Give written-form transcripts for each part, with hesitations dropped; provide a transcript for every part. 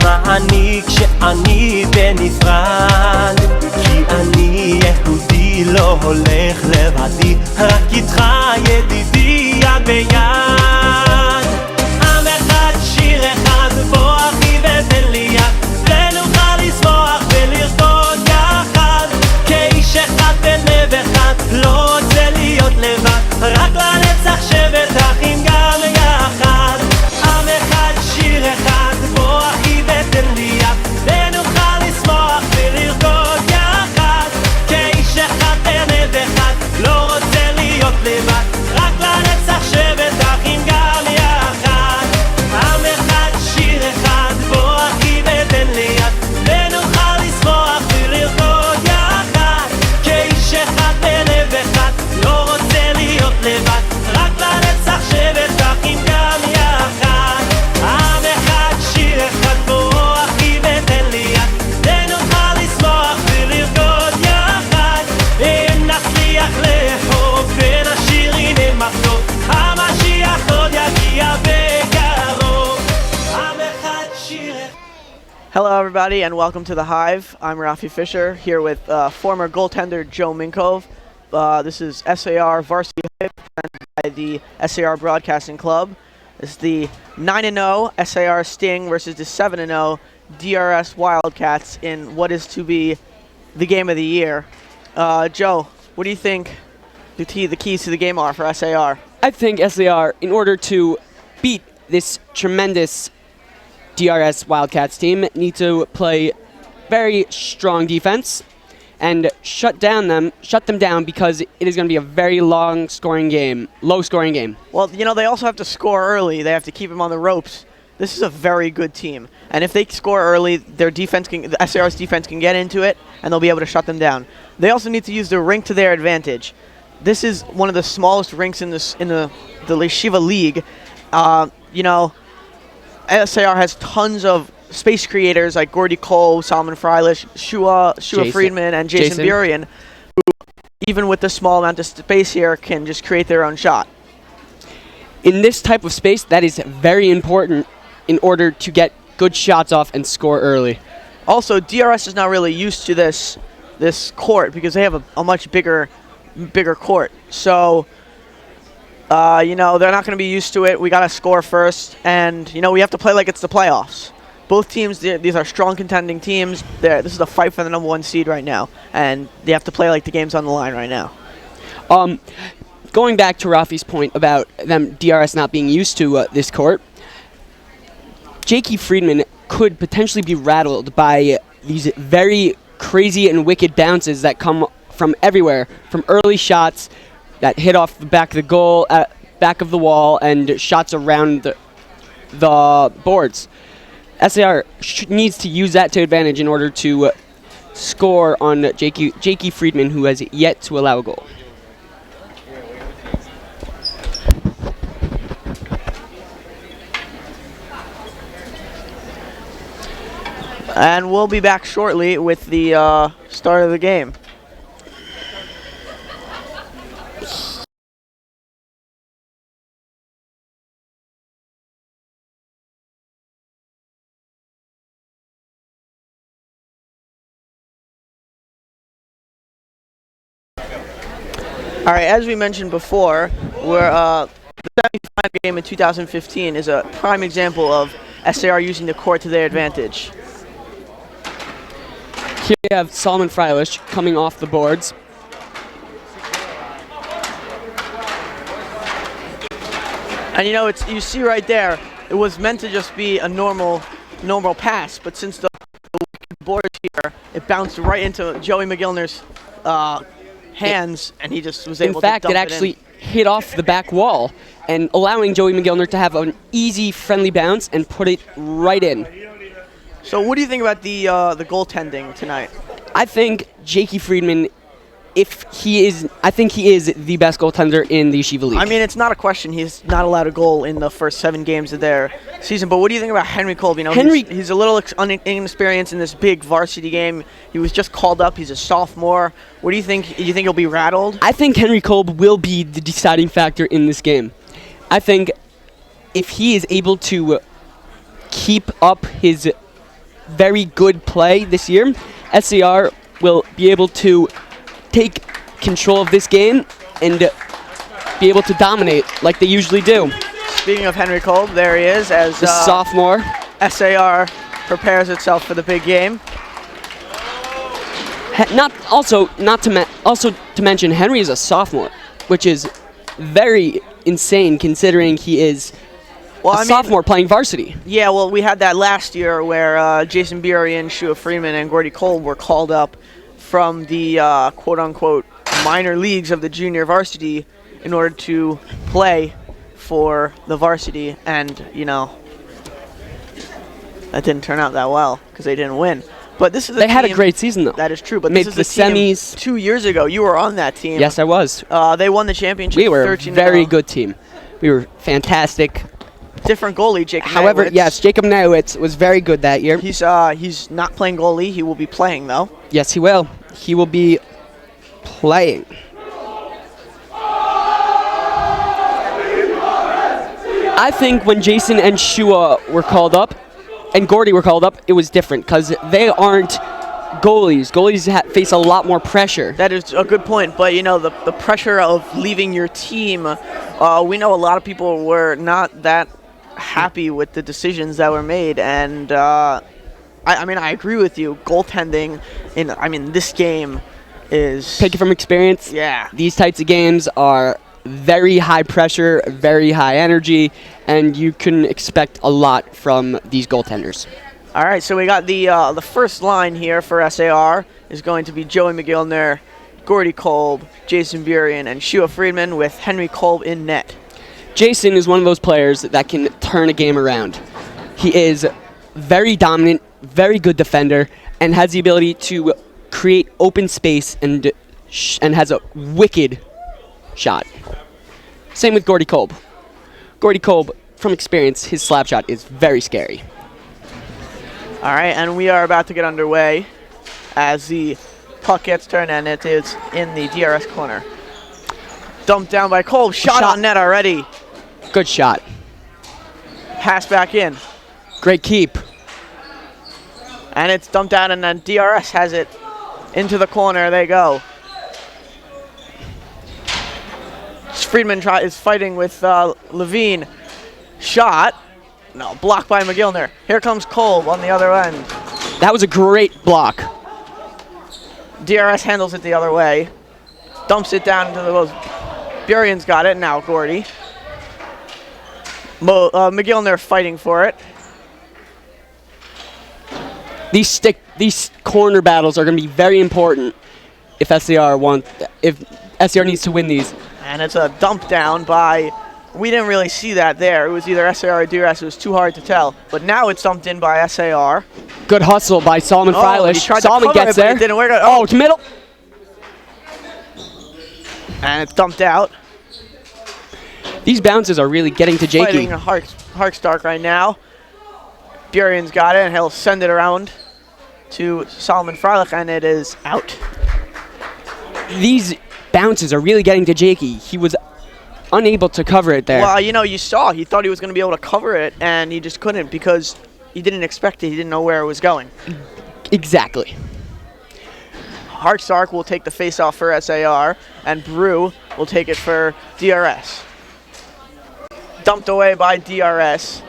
למה אני כשאני בנפרד? כי אני יהודי לא הולך לבדי, רק איתך ידידי יד ביד. עם אחד שיר אחד בוא אחי ותן לי יד, ונוכל לשמוח ולרקוד יחד כאיש אחד בלב אחד, לא רוצה להיות לבד, רק לנצח שבת אחים גם יחד. עם אחד שיר אחד בוא אחי ותן לי יד, ונוכל לשמוח ולרקוד יחד כאיש אחד בלב אחד, לא רוצה להיות לבד, רק לנצח שבת אחים גם יחד. עם אחד שיר אחד בוא אחי ותן לי יד, ונוכל לשמוח ולרקוד יחד כאיש אחד בלב אחד, לא רוצה להיות לבד, רק לנצח שבת אחים גם יחד. עם אחד שיר אחד בוא אחי ותן לי יד, ונוכל לשמוח ולרקוד יחד. אם נצליח לאהוב ונשיר הנה מחזור, המשיח עוד יגיע בקרוב. עם אחד שיר אחד. Hello everybody and welcome to The Hive. I'm Rafi Fisher here with former goaltender Joe Minkov. This is SAR Varsity presented by the SAR Broadcasting Club. This is the 9-0 SAR Sting versus the 7-0 DRS Wildcats in what is to be the game of the year. Joe, what do you think the keys to the game are for SAR? I think SAR, in order to beat this tremendous DRS Wildcats team, need to play very strong defense and shut them down because it is going to be a very low scoring game. Well, you know, they also have to score early. They have to keep them on the ropes. This is a very good team. And if they score early, the SAR's defense can get into it, and they'll be able to shut them down. They also need to use the rink to their advantage. This is one of the smallest rinks in the Yeshiva League. You know, SAR has tons of space creators like Gordy Cole, Solomon Freilich, Shua Friedman, and Jason Burian, who, even with the small amount of space here, can just create their own shot. In this type of space, that is very important in order to get good shots off and score early. Also, DRS is not really used to this court because they have a much bigger court. So, you know, they're not going to be used to it. We got to score first, and you know, we have to play like it's the playoffs. Both teams, these are strong contending teams. This is a fight for the number 1 seed right now, and they have to play like the game's on the line right now. Going back to Rafi's point about them DRS not being used to this court, J.K. Friedman could potentially be rattled by these very crazy and wicked bounces that come from everywhere, from early shots that hit off the back of the goal, back of the wall, and shots around the boards. SAR needs to use that to advantage in order to score on J.K. Friedman, who has yet to allow a goal. And we'll be back shortly with the start of the game. All right, as we mentioned before, the semifinal game in 2015 is a prime example of SAR using the court to their advantage. Here we have Solomon Freilich coming off the boards. And you know, you see right there, it was meant to just be a normal pass, but since the board here, it bounced right into Joey McGillner's hands, and he just was able to dump it in. In fact, it actually hit off the back wall, and allowing Joey McGillner to have an easy, friendly bounce and put it right in. So what do you think about the goaltending tonight? I think J.K. Friedman, I think he is the best goaltender in the Yeshiva League. I mean, it's not a question. He's not allowed a goal in the first 7 games of their season. But what do you think about Henry Kolb? You know, he's a little inexperienced in this big varsity game. He was just called up. He's a sophomore. What do you think? Do you think he'll be rattled? I think Henry Kolb will be the deciding factor in this game. I think if he is able to keep up his very good play this year, SAR will be able to take control of this game and be able to dominate like they usually do. Speaking of Henry Kolb, there he is as The sophomore. SAR prepares itself for the big game. Also to mention, Henry is a sophomore, which is very insane considering he is a sophomore playing varsity. Yeah, well, we had that last year where Jason Burian, Shua Freeman, and Gordy Kolb were called up from the quote-unquote minor leagues of the junior varsity in order to play for the varsity, and, you know, that didn't turn out that well because they didn't win. But this is They had a great season, though. That is true, but Made this is the semis 2 years ago. You were on that team. Yes, I was. They won the championship. We were a 13-0. very good team. We were fantastic. Different goalie, Jacob. However, Nowitz. yes, Jacob Nowitz was very good that year. He's not playing goalie. He will be playing though. Yes, he will. He will be playing. I think when Jason and Shua were called up, and Gordy were called up, it was different because they aren't goalies. Goalies face a lot more pressure. That is a good point, but you know the pressure of leaving your team. We know a lot of people were not that happy with the decisions that were made, and I mean I agree with you. Goaltending in this game is Take it from experience. Yeah. These types of games are very high pressure, very high energy, and you can expect a lot from these goaltenders. All right, so we got the first line here for SAR is going to be Joey McGillner, Gordy Kolb, Jason Burian, and Shua Friedman with Henry Kolb in net. Jason is one of those players that can turn a game around. He is very dominant, very good defender, and has the ability to create open space and has a wicked shot. Same with Gordy Kolb. Gordy Kolb, from experience, his slap shot is very scary. All right, and we are about to get underway as the puck gets turned, and it is in the DRS corner. Dumped down by Kolb, shot on net already. Good shot. Pass back in, Great keep. and it's dumped out, and then DRS has it into the corner. They go. Friedman is fighting with Levine. Shot. No, blocked by McGillner. Here comes Kolb on the other end. That was a great block. DRS handles it the other way. Dumps it down into the post. Burian's got it now, Gordy. McGillner fighting for it. These corner battles are going to be very important if SAR needs to win these. And it's a dump down by, we didn't really see that there. It was either SAR or DRS. It was too hard to tell. But now it's dumped in by SAR. Good hustle by Solomon Freilich. Solomon gets there. It didn't work out. Oh, to middle. And it's dumped out. These bounces are really getting to Jakey. Fighting Harkstark right now. Burian's got it, and he'll send it around to Solomon Freilich, and it is out. These bounces are really getting to Jakey. He was unable to cover it there. Well, you know, you saw. He thought he was going to be able to cover it, and he just couldn't because he didn't expect it. He didn't know where it was going. Exactly. Harkstark will take the face-off for SAR, and Brew will take it for DRS. Dumped away by DRS.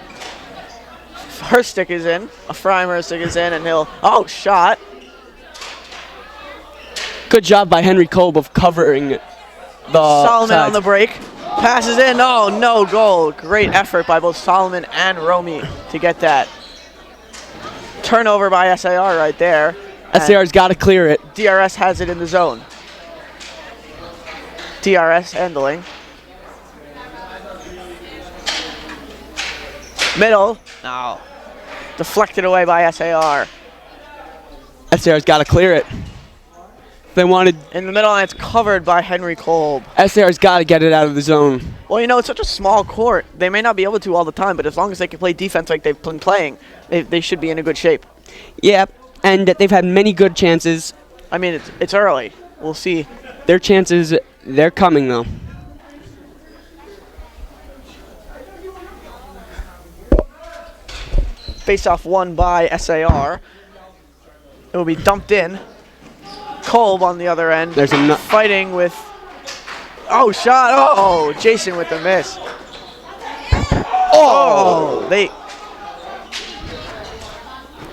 Her stick is in. Ephraim stick is in, and he'll... Oh, shot. Good job by Henry Kolb of covering the Solomon sides. on the break. Passes in. Oh, no goal. Great effort by both Solomon and Romy to get that. Turnover by SAR right there. SAR's got to clear it. DRS has it in the zone. DRS handling. Middle. No. Deflected away by SAR. SAR's got to clear it. They wanted... In the middle, and it's covered by Henry Kolb. SAR's got to get it out of the zone. Well, you know, it's such a small court. They may not be able to all the time, but as long as they can play defense like they've been playing, they should be in a good shape. Yeah, and they've had many good chances. I mean, it's early. We'll see. Their chances, they're coming, though. face-off won by SAR. It will be dumped in. Kolb on the other end. There's a fighting with. Oh, shot! Oh, Jason with the miss. Oh, they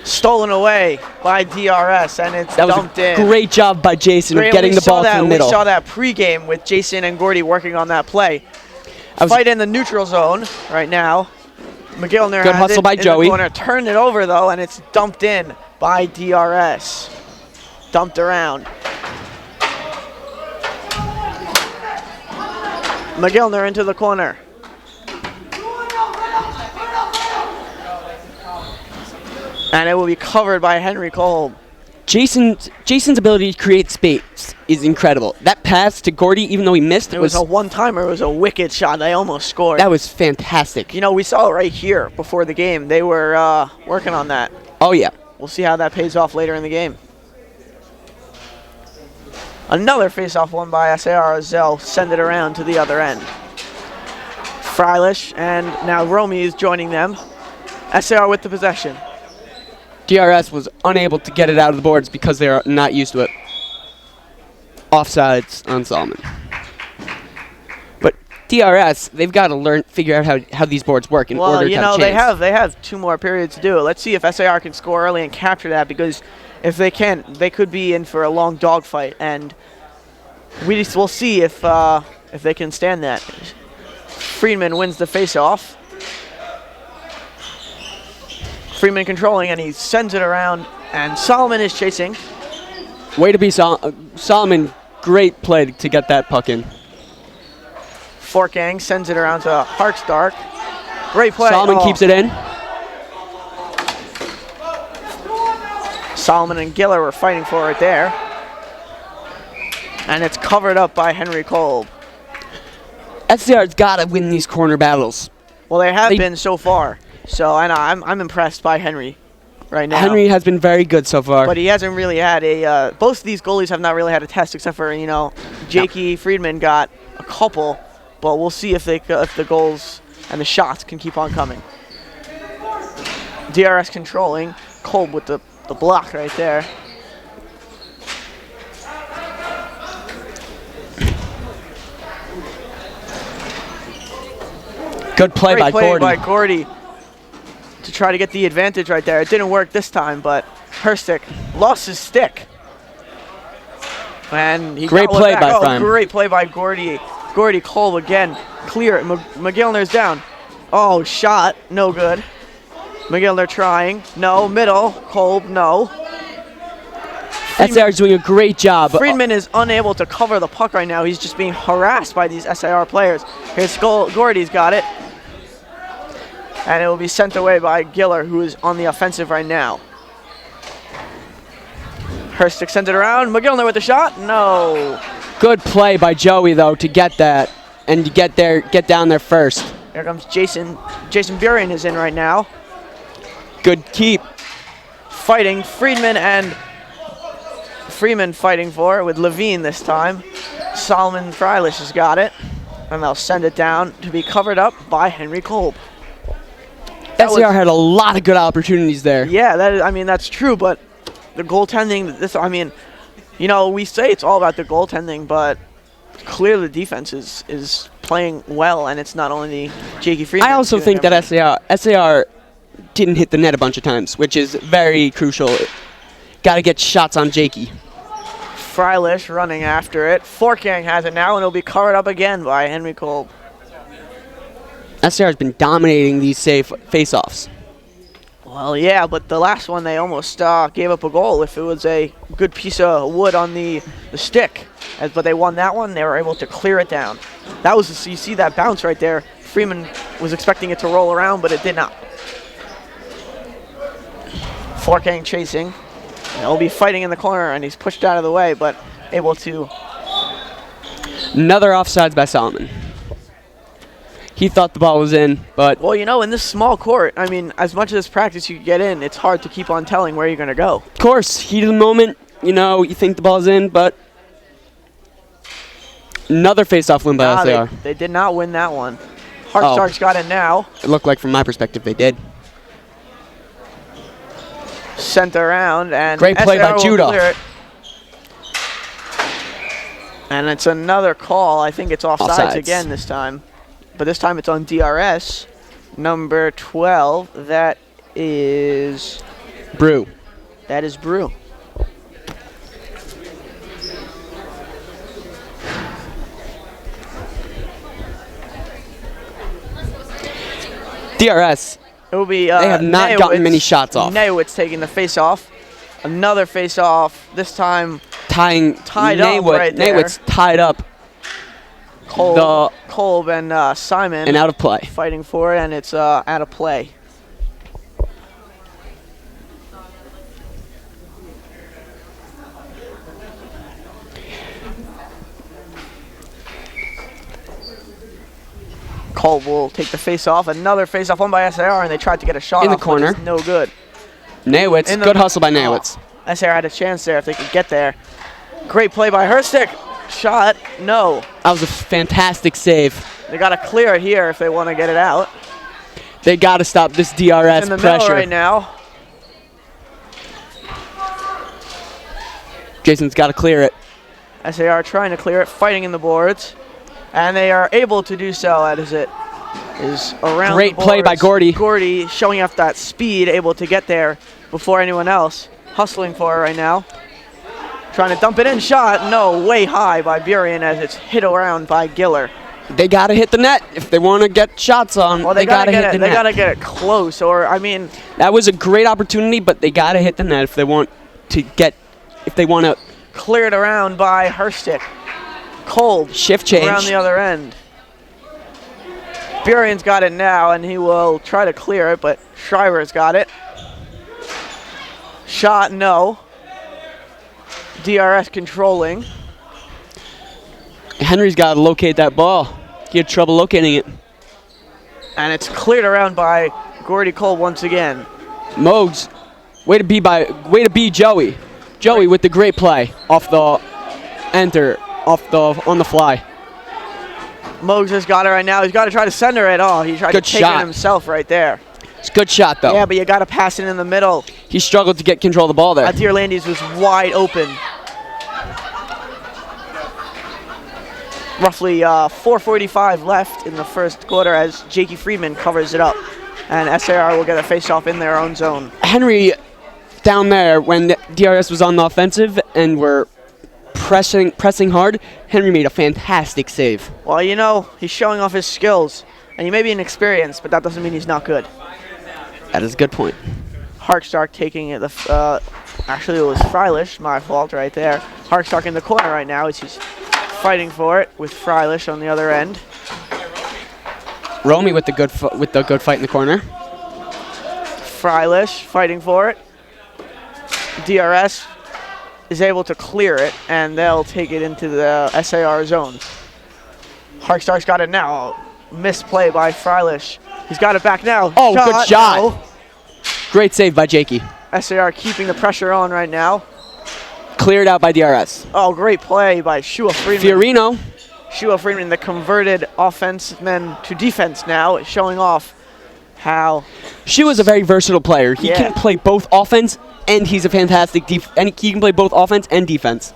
stolen away by DRS, and it's dumped in. Great job by Jason of getting the ball to the middle. We saw that pregame with Jason and Gordy working on that play. Fight in the neutral zone right now. McGillner good has hustle by Joey. Turned it over though, and it's dumped in by DRS. Dumped around. McGillner into the corner. And it will be covered by Henry Kolb. Jason's ability to create space is incredible. That pass to Gordy, even though he missed, it was a one-timer. It was a wicked shot. They almost scored. That was fantastic. You know, we saw it right here before the game. They were working on that. Oh, yeah. We'll see how that pays off later in the game. Another face-off won by SAR as they'll send it around to the other end. Freilich and now Romy is joining them. SAR with the possession. DRS was unable to get it out of the boards because they're not used to it. Offsides on Solomon. But DRS, they've got to figure out how these boards work in order to have a chance. They have 2 more periods to do it. Let's see if SAR can score early and capture that, because if they can, they could be in for a long dogfight, and we'll see if they can stand that. Friedman wins the face-off. Freeman controlling, and he sends it around, and Solomon is chasing. Way to be Solomon. Great play to get that puck in. Fortgang sends it around to Harkstark. Great play. Solomon keeps it in. Solomon and Giller were fighting for it there. And it's covered up by Henry Kolb. SCR's got to win these corner battles. Well, they have been so far. So I'm impressed by Henry right now. Henry has been very good so far. But he hasn't really had a, both of these goalies have not really had a test, except for, Jakey Friedman got a couple. But we'll see if the goals and the shots can keep on coming. DRS controlling. Kolb with the block right there. Good play by Gordy to try to get the advantage right there. It didn't work this time, but Herstick lost his stick. And he great play by Freim. Great play by Gordy. Gordy Kolb again. Clear. McGillner's down. Oh, shot. No good. McGillner trying. No. Middle. Kolb. No. SAR is doing a great job. Friedman is unable to cover the puck right now. He's just being harassed by these SAR players. Here's Gordy's got it. And it will be sent away by Giller, who is on the offensive right now. Herstick sends it around. McGillner with the shot. No. Good play by Joey, though, to get that and to get down there first. Here comes Jason. Jason Burien is in right now. Good keep. Fighting Freeman fighting for it with Levine this time. Solomon Freilich has got it. And they'll send it down to be covered up by Henry Kolb. SCR had a lot of good opportunities there. Yeah, that's true, but the goaltending, we say it's all about the goaltending, but clearly the defense is playing well, and it's not only Jakey Freeman. I also think that SAR didn't hit the net a bunch of times, which is very crucial. Got to get shots on Jakey. Freilich running after it. Fortgang has it now, and it'll be covered up again by Henry Kolb. SCR has been dominating these face-offs. Well, yeah, but the last one they almost gave up a goal if it was a good piece of wood on the stick. But they won that one. They were able to clear it down. That was you see that bounce right there. Freeman was expecting it to roll around, but it did not. Fortgang chasing. He'll be fighting in the corner, and he's pushed out of the way, but able to. Another offsides by Solomon. He thought the ball was in, but... Well, in this small court, as much as practice you get in, it's hard to keep on telling where you're going to go. Of course, heat of the moment, you think the ball's in, but... Another face-off win by SAR. They did not win that one. Hartstark's got it now. It looked like, from my perspective, they did. sent around, and Great play SAR by will Judah. clear it. And it's another call. I think it's offsides again this time. But this time it's on DRS. Number 12, that is... Brew. That is Brew. DRS. It will be. They have not gotten many shots off. Naywitz taking the face off. Another face off. This time Tied up right there. Naywitz tied up. Kolb and Simon. And out of play. Fighting for it, and it's out of play. Kolb will take the face off. Another face off, one by SAR, and they tried to get a shot in the off, corner. but it's no good. Naywitz, good hustle by Naywitz. SAR had a chance there if they could get there. Great play by Herstick. Shot, no. That was a fantastic save. They got to clear it here if they want to get it out. They got to stop this DRS in the pressure. middle right now. Jason's got to clear it. SAR trying to clear it, fighting in the boards. And they are able to do so as it is around Great the play by boards. Gordy. Gordy showing off that speed, able to get there before anyone else. Hustling for it right now. Trying to dump it in, shot, no, way high by Burien as it's hit around by Giller. They got to hit the net if they want to get shots on. Well, they got to hit the net. They got to get it close, or, I mean... That was a great opportunity, but they got to hit the net if they want to Cleared around by Herstick. Kolb. Shift change. Around the other end. Burien's got it now, and he will try to clear it, but Shriver's got it. Shot, no. DRS controlling. Henry's got to locate that ball. He had trouble locating it. And it's cleared around by Gordy Kolb once again. Mogs, way to be Joey. Joey with the great play off the on the fly. Mogs has got it right now. He's got to try to center it. Oh, he tried Good to take shot. it himself right there. It's a good shot though. Yeah, but you got to pass it in the middle. He struggled to get control of the ball there. Deerlandes was wide open. Roughly 4:45 left in the first quarter as Jakey Friedman covers it up. And SAR will get a face-off in their own zone. Henry down there when the DRS was on the offensive and were pressing hard, Henry made a fantastic save. Well, you know, he's showing off his skills. And he may be inexperienced, but that doesn't mean he's not good. That is a good point. Harkstark taking it. Actually, it was Freilish, my fault right there. Harkstark in the corner right now as he's fighting for it with Freilish on the other end. Romy with the good fight in the corner. Freilish fighting for it. DRS is able to clear it, and they'll take it into the SAR zone. Harkstark's got it now. Misplay by Freilish. He's got it back now. Oh, good shot. No. Great save by Jakey. SAR keeping the pressure on right now. Cleared out by DRS. Oh, great play by Shua Friedman. Fiorino. Shua Friedman, the converted offenseman to defense now, showing off how... Shua's a very versatile player. He Yeah. can play both offense, and he's a fantastic and he can play both offense and defense.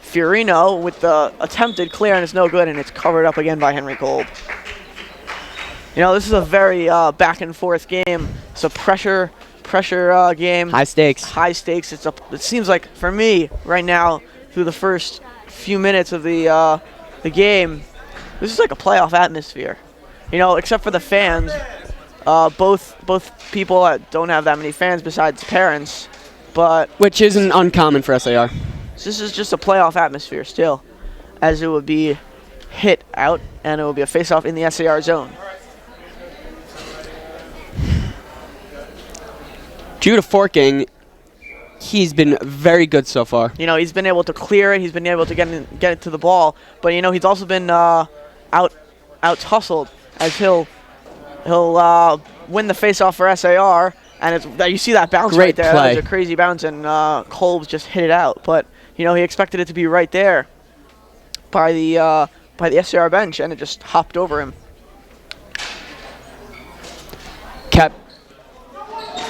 Fiorino with the attempted clear, and it's no good, and it's covered up again by Henry Kolb. You know, this is a very back and forth game. It's a pressure game. High stakes. High stakes. It seems like for me right now, through the first few minutes of the game, this is like a playoff atmosphere. You know, except for the fans. Both people don't have that many fans besides parents, but Which isn't uncommon for SAR. this is just a playoff atmosphere still, as it would be hit out, and it will be a face-off in the SAR zone. Judah Forking, he's been very good so far. You know, he's been able to clear it. He's been able to get it to the ball, but you know, he's also been out hustled as he'll win the face-off for SAR, and you see that bounce Great right there. play. That was a crazy bounce, and Kolb just hit it out. But you know, he expected it to be right there by the SAR bench, and it just hopped over him. Kept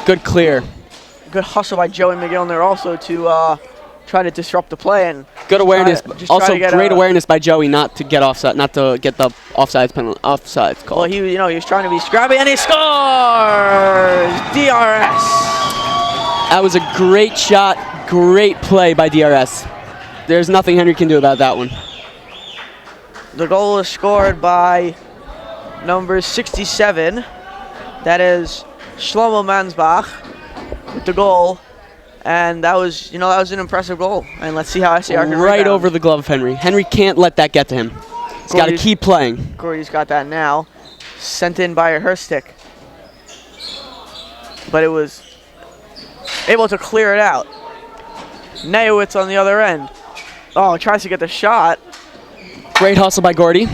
good clear. Good hustle by Joey McGill also to try to disrupt the play and good awareness. Also, get great awareness by Joey not to get offside, not to get the offsides penalty, offsides call. Well, he was trying to be scrappy and he scores. DRS. That was a great shot, great play by DRS. There's nothing Henry can do about that one. The goal is scored by number 67. That is Shlomo Mansbach with the goal. And that was an impressive goal. And let's see how SAR can right rebound. over the glove of Henry. Henry can't let that get to him. He's got to keep playing. Gordy's got that now. Sent in by her stick. But it was able to clear it out. Nayowitz on the other end. Oh, tries to get the shot. Great hustle by Gordy.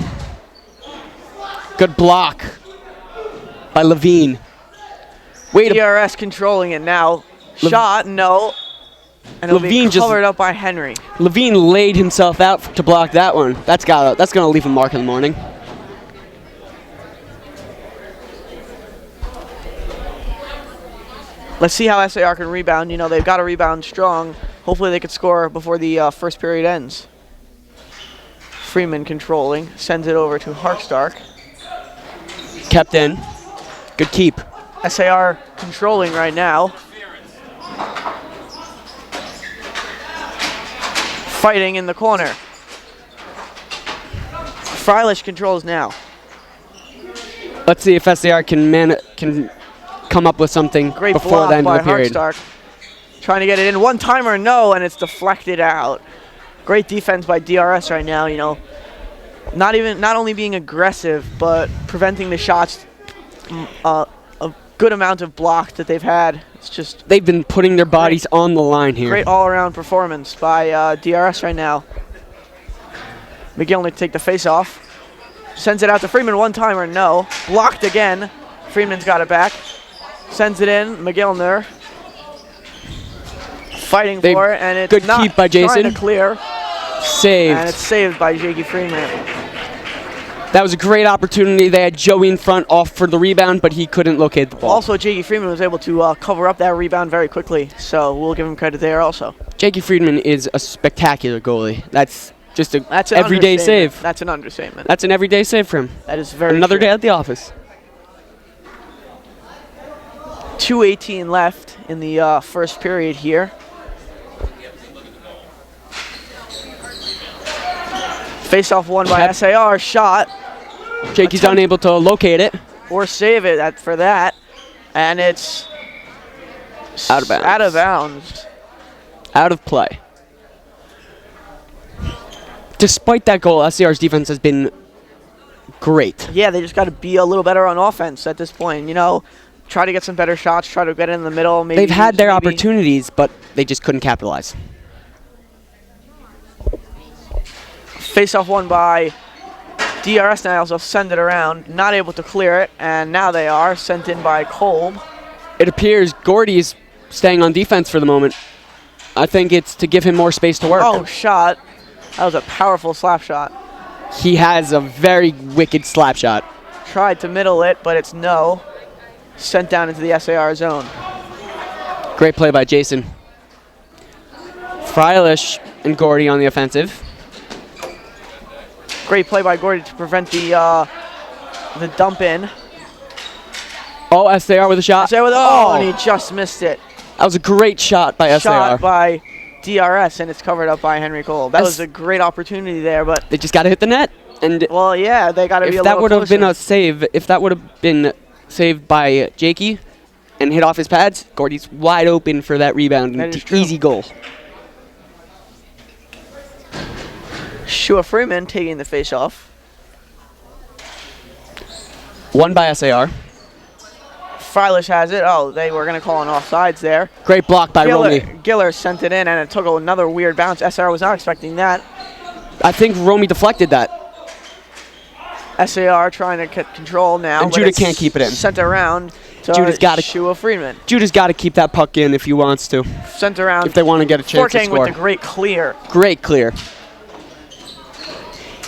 Good block by Levine. DRS controlling it now. Shot, no. And it'll be covered up by Henry. Levine laid himself out to block that one. That's gonna leave a mark in the morning. Let's see how SAR can rebound. They've got to rebound strong. Hopefully they could score before the first period ends. Freeman controlling, sends it over to Harkstark. Kept in. Good keep. SAR controlling right now. Fighting in the corner. Freilich controls now. Let's see if SAR can come up with something Great before block the end by of the period. Harkstark. Trying to get it in. One timer, no, and it's deflected out. Great defense by DRS right now. Not only being aggressive, but preventing the shots. A good amount of block that they've had. It's just they've been putting their bodies on the line here. Great all-around performance by DRS right now. McGillner to take the face off. Sends it out to Freeman. One timer, no. Blocked again. Freeman's got it back. Sends it in. McGillner fighting for it, and it's good not keep by Jason. Trying to clear. Saved. And it's saved by Jakey Freeman. That was a great opportunity. They had Joey in front off for the rebound, but he couldn't locate the ball. Also, Jakey Freeman was able to cover up that rebound very quickly, so we'll give him credit there also. Jakey Friedman is a spectacular goalie. That's just an everyday everyday save. That's an understatement. That's an everyday save for him. That is very Another true. day at the office. 2:18 left in the first period here. Face-off won by SAR. Shot. Jakey's unable to locate it. Or save it for that. And it's out of bounds. Out of bounds. Out of play. Despite that goal, SCR's defense has been great. Yeah, they just got to be a little better on offense at this point. Try to get some better shots, try to get in the middle. Maybe they've had their opportunities, but they just couldn't capitalize. Face-off won by DRS now, also send it around. Not able to clear it, and now they are. Sent in by Kolb. It appears Gordy's staying on defense for the moment. I think it's to give him more space to work. Oh, shot. That was a powerful slap shot. He has a very wicked slap shot. Tried to middle it, but it's no. Sent down into the SAR zone. Great play by Jason. Freilich and Gordy on the offensive. Great play by Gordy to prevent the dump in. Oh, SAR with a shot. SAR with and he just missed it. That was a great shot by SAR. Shot by DRS, and it's covered up by Henry Cole. That was a great opportunity there, but they just got to hit the net. And well, yeah, they got to be a little closer. If that would have been a save, if that would have been saved by Jakey and hit off his pads, Gordy's wide open for that rebound. That is true. Easy goal. Shua Freeman taking the face-off. Won by SAR. Freilich has it. Oh, they were going to call an offsides there. Great block by Romy. Giller sent it in, and it took another weird bounce. SAR was not expecting that. I think Romy deflected that. SAR trying to get control now. And Judah can't keep it in. Sent around to Judah's got to. Shua Freeman. Judah's got to keep that puck in if he wants to. Sent around. If they want to get a chance to score. with the great clear. Great clear.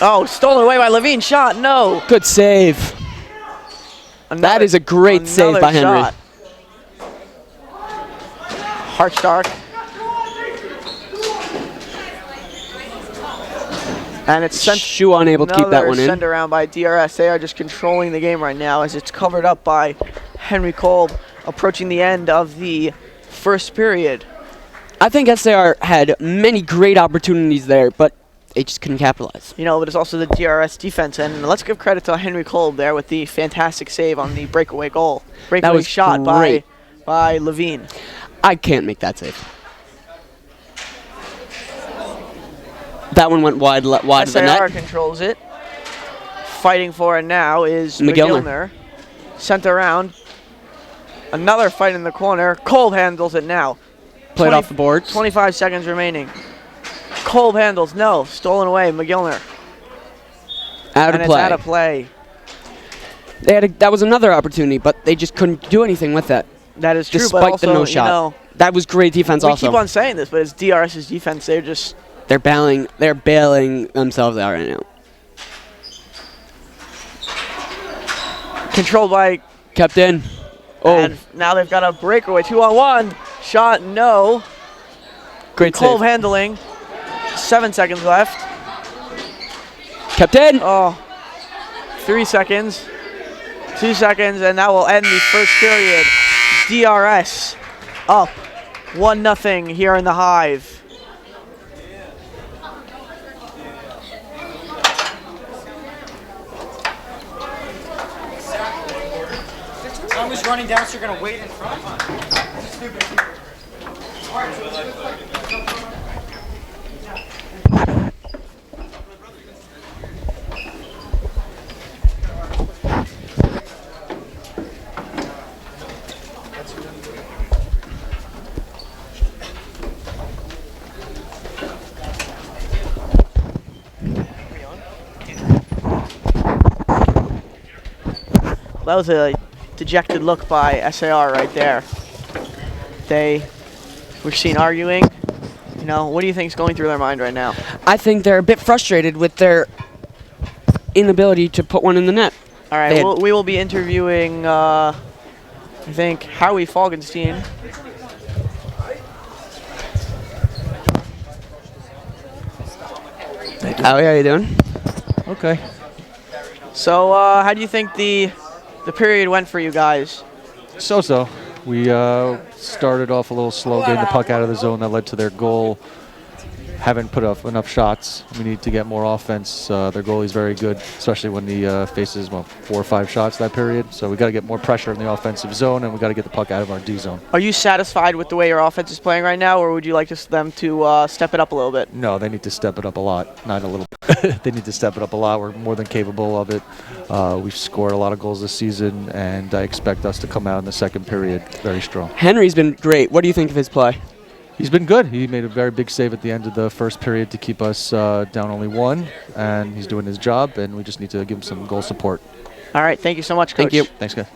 Oh, stolen away by Levine. Shot, no. Good save. That is a great save by Henry. Hartstark. And it's sent. Shu unable to keep that one in. Sent around by DRS. They are just controlling the game right now as it's covered up by Henry Kolb, approaching the end of the first period. I think SAR had many great opportunities there, but they just couldn't capitalize. You know, but it's also the DRS defense, and let's give credit to Henry Kolb there with the fantastic save on the breakaway goal. Breakaway was shot great. by Levine. I can't make that save. That one went wide of the SAR net. controls it. Fighting for it now is McGillner. McGillner. Sent around. Another fight in the corner. Kolb handles it now. Played off the boards. 25 seconds remaining. Kolb handles. No. Stolen away. McGillner. Out of And play. it's out of play. That was another opportunity, but they just couldn't do anything with it. That is true, but Despite also, the no shot. you know, That was great defense we also. keep on saying this, but it's DRS's defense. They're bailing themselves out right now. Controlled by. Kept in. Oh, And now they've got a breakaway. 2-on-1. Shot, no. great Kolb save. handling. 7 seconds left. Kept in. Oh. 3 seconds. 2 seconds, and that will end the first period. DRS up 1-0 here in the Hive. Someone's running down, so you're gonna wait in front. That was a dejected look by SAR right there. They were seen arguing. You know, what do you think is going through their mind right now? I think they're a bit frustrated with their inability to put one in the net. All They right, had- we will be interviewing, I think, Howie Falkenstein. How are you doing? Okay. So, how do you think the period went for you guys? So-so. We started off a little slow getting the puck out of the zone. That led to their goal. Haven't put up enough shots. We need to get more offense. Their goalie's very good, especially when he faces 4 or 5 shots that period. So we got to get more pressure in the offensive zone, and we got to get the puck out of our D zone. Are you satisfied with the way your offense is playing right now, or would you like them to step it up a little bit? No, they need to step it up a lot, not a little bit. They need to step it up a lot. We're more than capable of it. We've scored a lot of goals this season, and I expect us to come out in the second period very strong. Henry's been great. What do you think of his play? He's been good. He made a very big save at the end of the first period to keep us down only 1, and he's doing his job, and we just need to give him some goal support. All right, thank you so much, Coach. Thank you. Thanks, guys.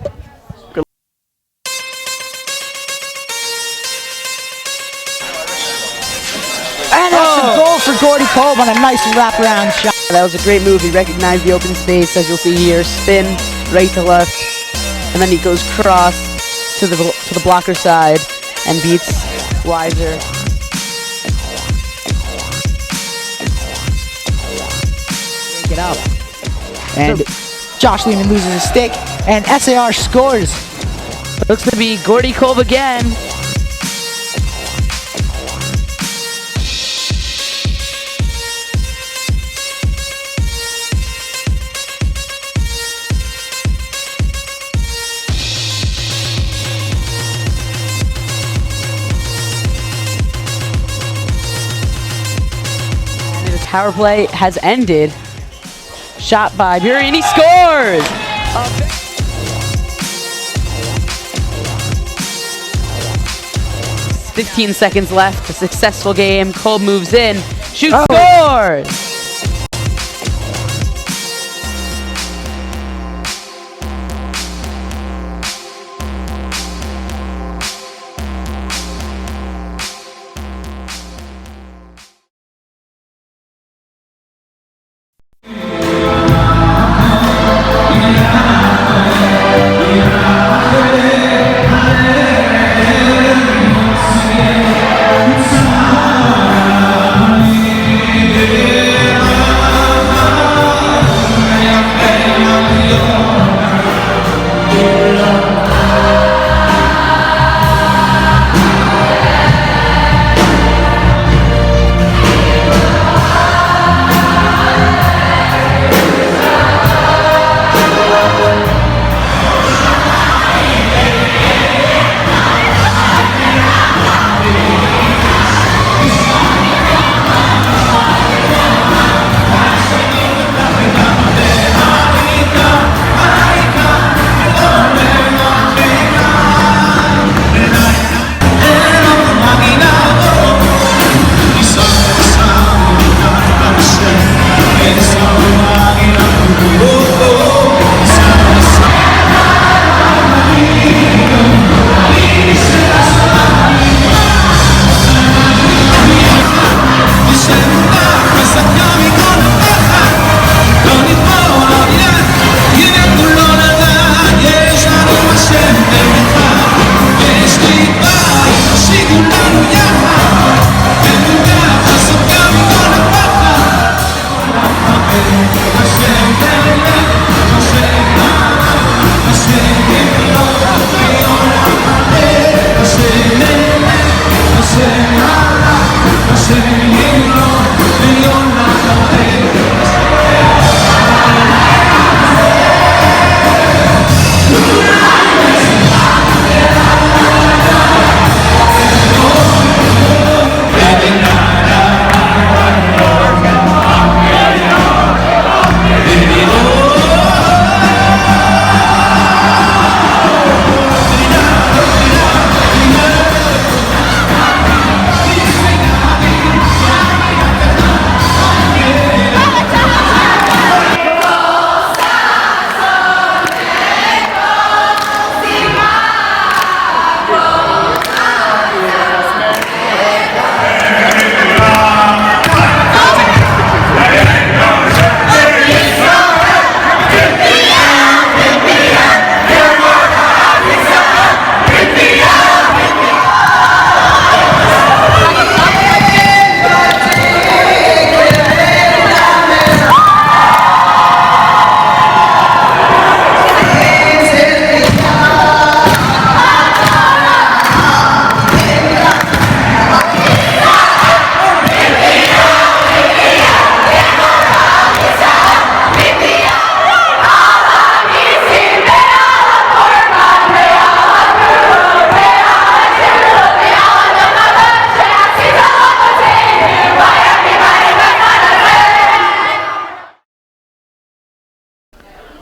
And that's a goal for Gordy Kolb on a nice wraparound shot. That was a great move. He recognized the open space, as you'll see here. Spin right to left, and then he goes cross to the blocker side and beats Weiser. Break it up. And Josh Lehman loses his stick, and SAR scores. Looks to be Gordy Kolb again. Power play has ended. Shot by Burini, scores! 15 seconds left, a successful game. Kolb moves in, shoots, scores!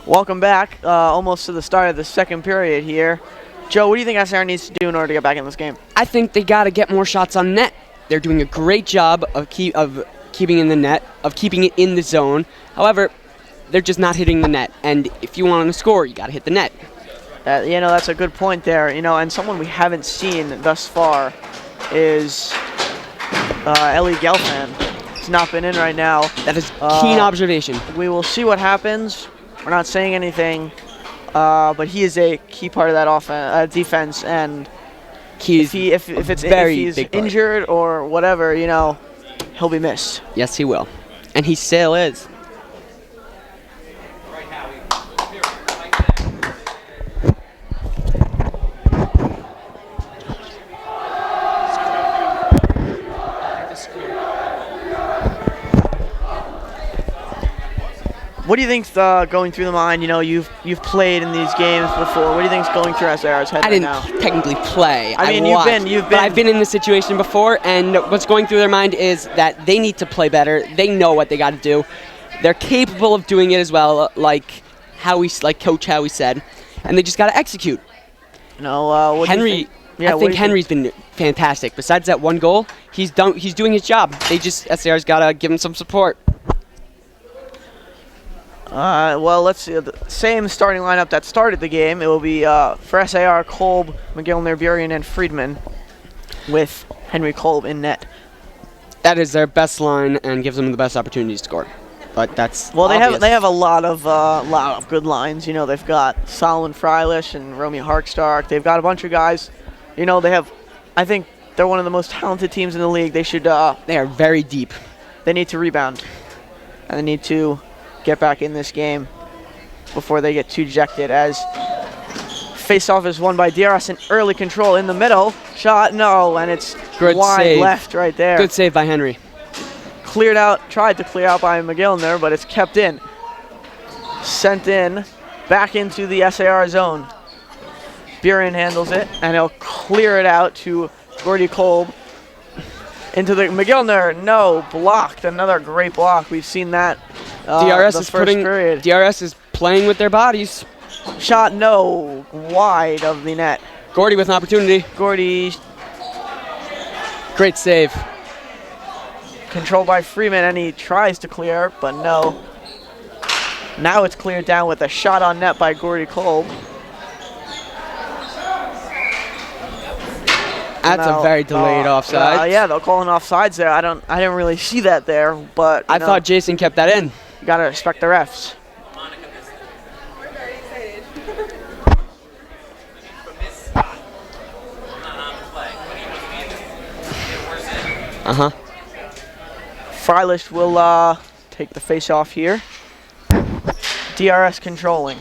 Welcome back, almost to the start of the second period here. Joe, what do you think SAR needs to do in order to get back in this game? I think they got to get more shots on net. They're doing a great job of keeping in the net, of keeping it in the zone. However, they're just not hitting the net. And if you want to score, you got to hit the net. You know, that's a good point there. You know, and someone we haven't seen thus far is Ellie Gelfand. He's not been in right now. That is keen observation. We will see what happens. We're not saying anything, but he is a key part of that defense, and if he's injured or whatever, you know, he'll be missed. Yes, he will, and he still is. What do you think's going through the mind? You know, you've played in these games before. What do you think's going through SAR's head right now? I didn't technically play. I mean, you've been. But I've been in this situation before, and what's going through their mind is that they need to play better. They know what they got to do. They're capable of doing it as well, like Coach Howie said, and they just got to execute. No, Henry. I think Henry's been fantastic. Besides that one goal, he's doing his job. SAR's got to give him some support. Well, let's see. The same starting lineup that started the game. It will be for SAR, Kolb, McGillner, Burian, and Friedman, with Henry Kolb in net. That is their best line and gives them the best opportunities to score. But that's obvious. They have a lot of good lines. You know, they've got Solomon Freilich and Romeo Harkstark. They've got a bunch of guys. You know, I think they're one of the most talented teams in the league. They should. They are very deep. They need to rebound, and they need to get back in this game before they get too dejected, as face-off is won by DRS in early control in the middle. Shot, no, and it's wide left right there. Good save by Henry. Tried to clear out by McGillner, but it's kept in. Sent in, back into the SAR zone. Burian handles it, and he'll clear it out to Gordy Kolb. Into the McGillner, no, blocked. Another great block. We've seen that. DRS is playing with their bodies. Shot, no, wide of the net. Gordy with an opportunity. Gordy. Great save. Controlled by Freeman, and he tries to clear, but no. Now it's cleared down with a shot on net by Gordy Kolb. That's a very delayed offside. Yeah, they'll call an offsides there. I didn't really see that there, but I thought Jason kept that in. You gotta respect the refs. Freilich will take the face off here. DRS controlling.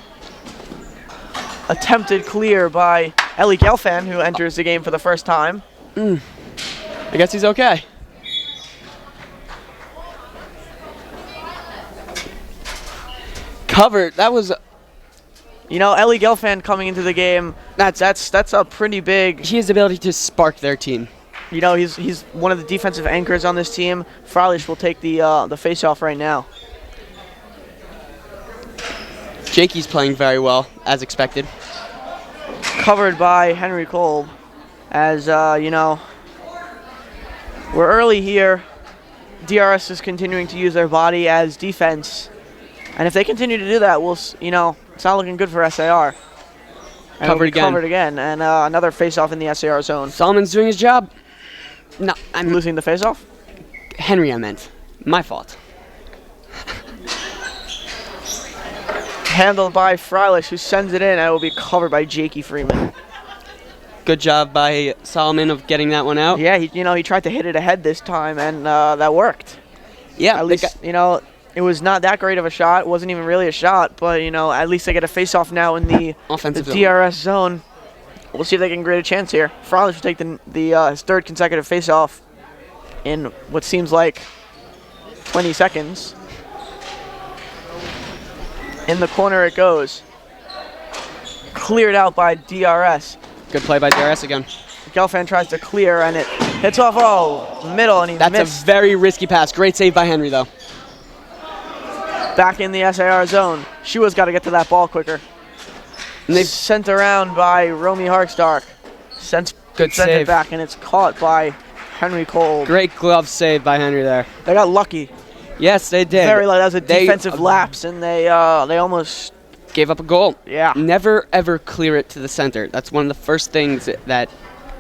Attempted clear by Ellie Gelfand, who enters the game for the first time. I guess he's okay. Covered. That was. You know, Ellie Gelfand coming into the game, that's a pretty big. He has the ability to spark their team. You know, he's one of the defensive anchors on this team. Freilich will take the face-off right now. Jakey's playing very well, as expected. Covered by Henry Kolb. As, you know, we're early here. DRS is continuing to use their body as defense. And if they continue to do that, you know, it's not looking good for SAR. And Covered again. Covered again. And another face-off in the SAR zone. Solomon's doing his job. No, I'm Losing the face-off? Henry, I meant. My fault. Handled by Freilich, who sends it in, and it will be covered by Jakey Freeman. Good job by Solomon of getting that one out. Yeah, he tried to hit it ahead this time, and that worked. Yeah, At least, you know, it was not that great of a shot. It wasn't even really a shot, but, you know, at least they get a face-off now in the offensive zone. DRS zone. We'll see if they can create a chance here. Freilich will take his third consecutive face-off in what seems like 20 seconds. In the corner it goes. Cleared out by DRS. Good play by DRS again. Gelfand tries to clear, and it hits off, middle, and he That's missed. a very risky pass. Great save by Henry, though. Back in the SAR zone. Shua's got to get to that ball quicker. And they've Sent around by Romy Harkstark. Sent Good it save. back, and it's caught by Henry Kolb. Great glove save by Henry there. They got lucky. Yes, they did. Very lucky. That was a They, defensive lapse, and they almost, Gave up a goal. yeah. Never ever clear it to the center. That's one of the first things that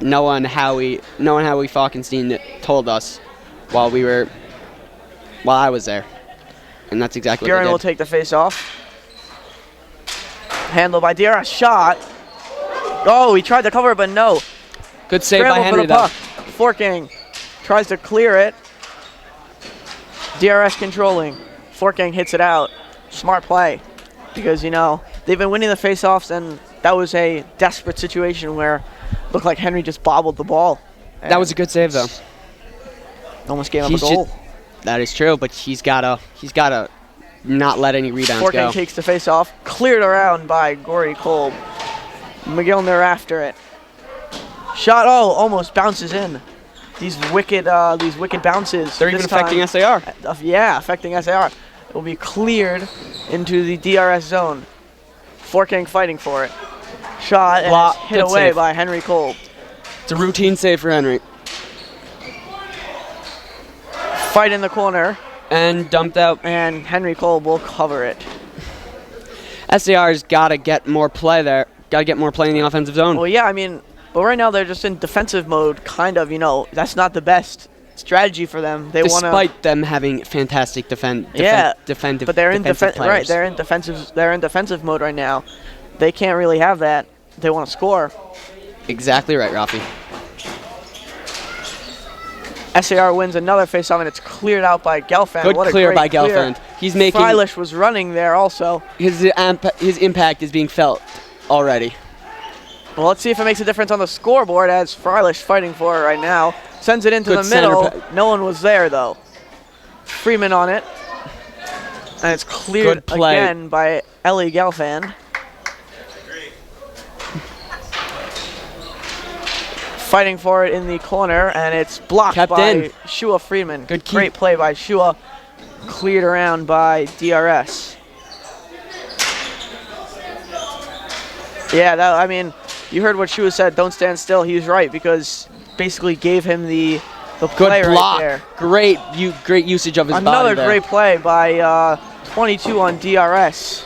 Noah and Howie Falkenstein told us while I was there. And that's exactly what Buren they will did. take the face off. Handled by DRS. Shot. Oh, he tried to cover it, but no. Good save by Scramble for Henry the though. puck. Forking tries to clear it. DRS controlling. Forking hits it out. Smart play. Because, you know, they've been winning the face-offs, and that was a desperate situation where it looked like Henry just bobbled the ball. That was a good save though. Almost gave up a He's goal. That is true, but he's gotta not let any rebounds Forking go. takes the face-off. Cleared around by Gory Kolb. McGillner after it. Shot, almost bounces in. These wicked bounces. They're even this affecting time. SAR. Yeah, affecting SAR. It will be cleared into the DRS zone. Forking fighting for it. Shot, and Block. it's hit Good away save. by Henry Kolb. It's a routine save for Henry. Fight in the corner, And dumped out. and Henry Kolb will cover it. SAR's gotta get more play there. Gotta get more play in the offensive zone. Well, yeah, I mean, but right now they're just in defensive mode, kind of, you know. That's not the best strategy for them. They want to, Despite them having fantastic defensive but they're in defensive players. right. They're in defensive mode right now. They can't really have that. They want to score. Exactly right, Rafi. SAR wins another faceoff, and it's cleared out by Gelfand. Good What a clear great by clear. Gelfand. He's making Freilich was running there also. his impact is being felt already. Well, let's see if it makes a difference on the scoreboard as Freilich fighting for it right now. Sends it into Good the middle. center No one was there, though. Freeman on it. And it's cleared Good play. again by Ellie Gelfand. Fighting for it in the corner, and it's blocked Kept by in. Shua Freeman. Good keep. Great play by Shua. Cleared around by DRS. Yeah, I mean, you heard what Shua said. Don't stand still. He was right, because basically gave him the Good play block. right there. Great usage of his body Another there. great play by 22 on DRS.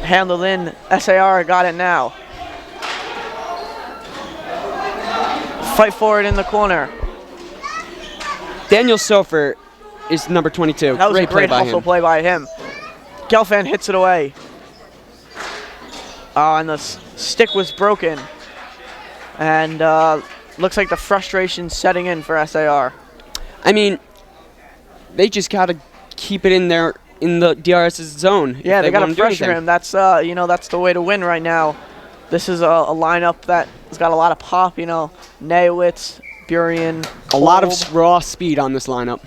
Handled in. SAR got it now. Fight for it in the corner. Daniel Sofer is number 22. That was great a great play by hustle him. play by him. Gelfand hits it away. And the stick was broken. And looks like the frustration setting in for SAR. I mean, they just gotta keep it in there in the DRS's zone. Yeah, if they got to wanna do pressure anything. him. That's that's the way to win right now. This is a lineup that has got a lot of pop. You know, Nayowitz, Burian, A lot of Kolb. raw speed on this lineup.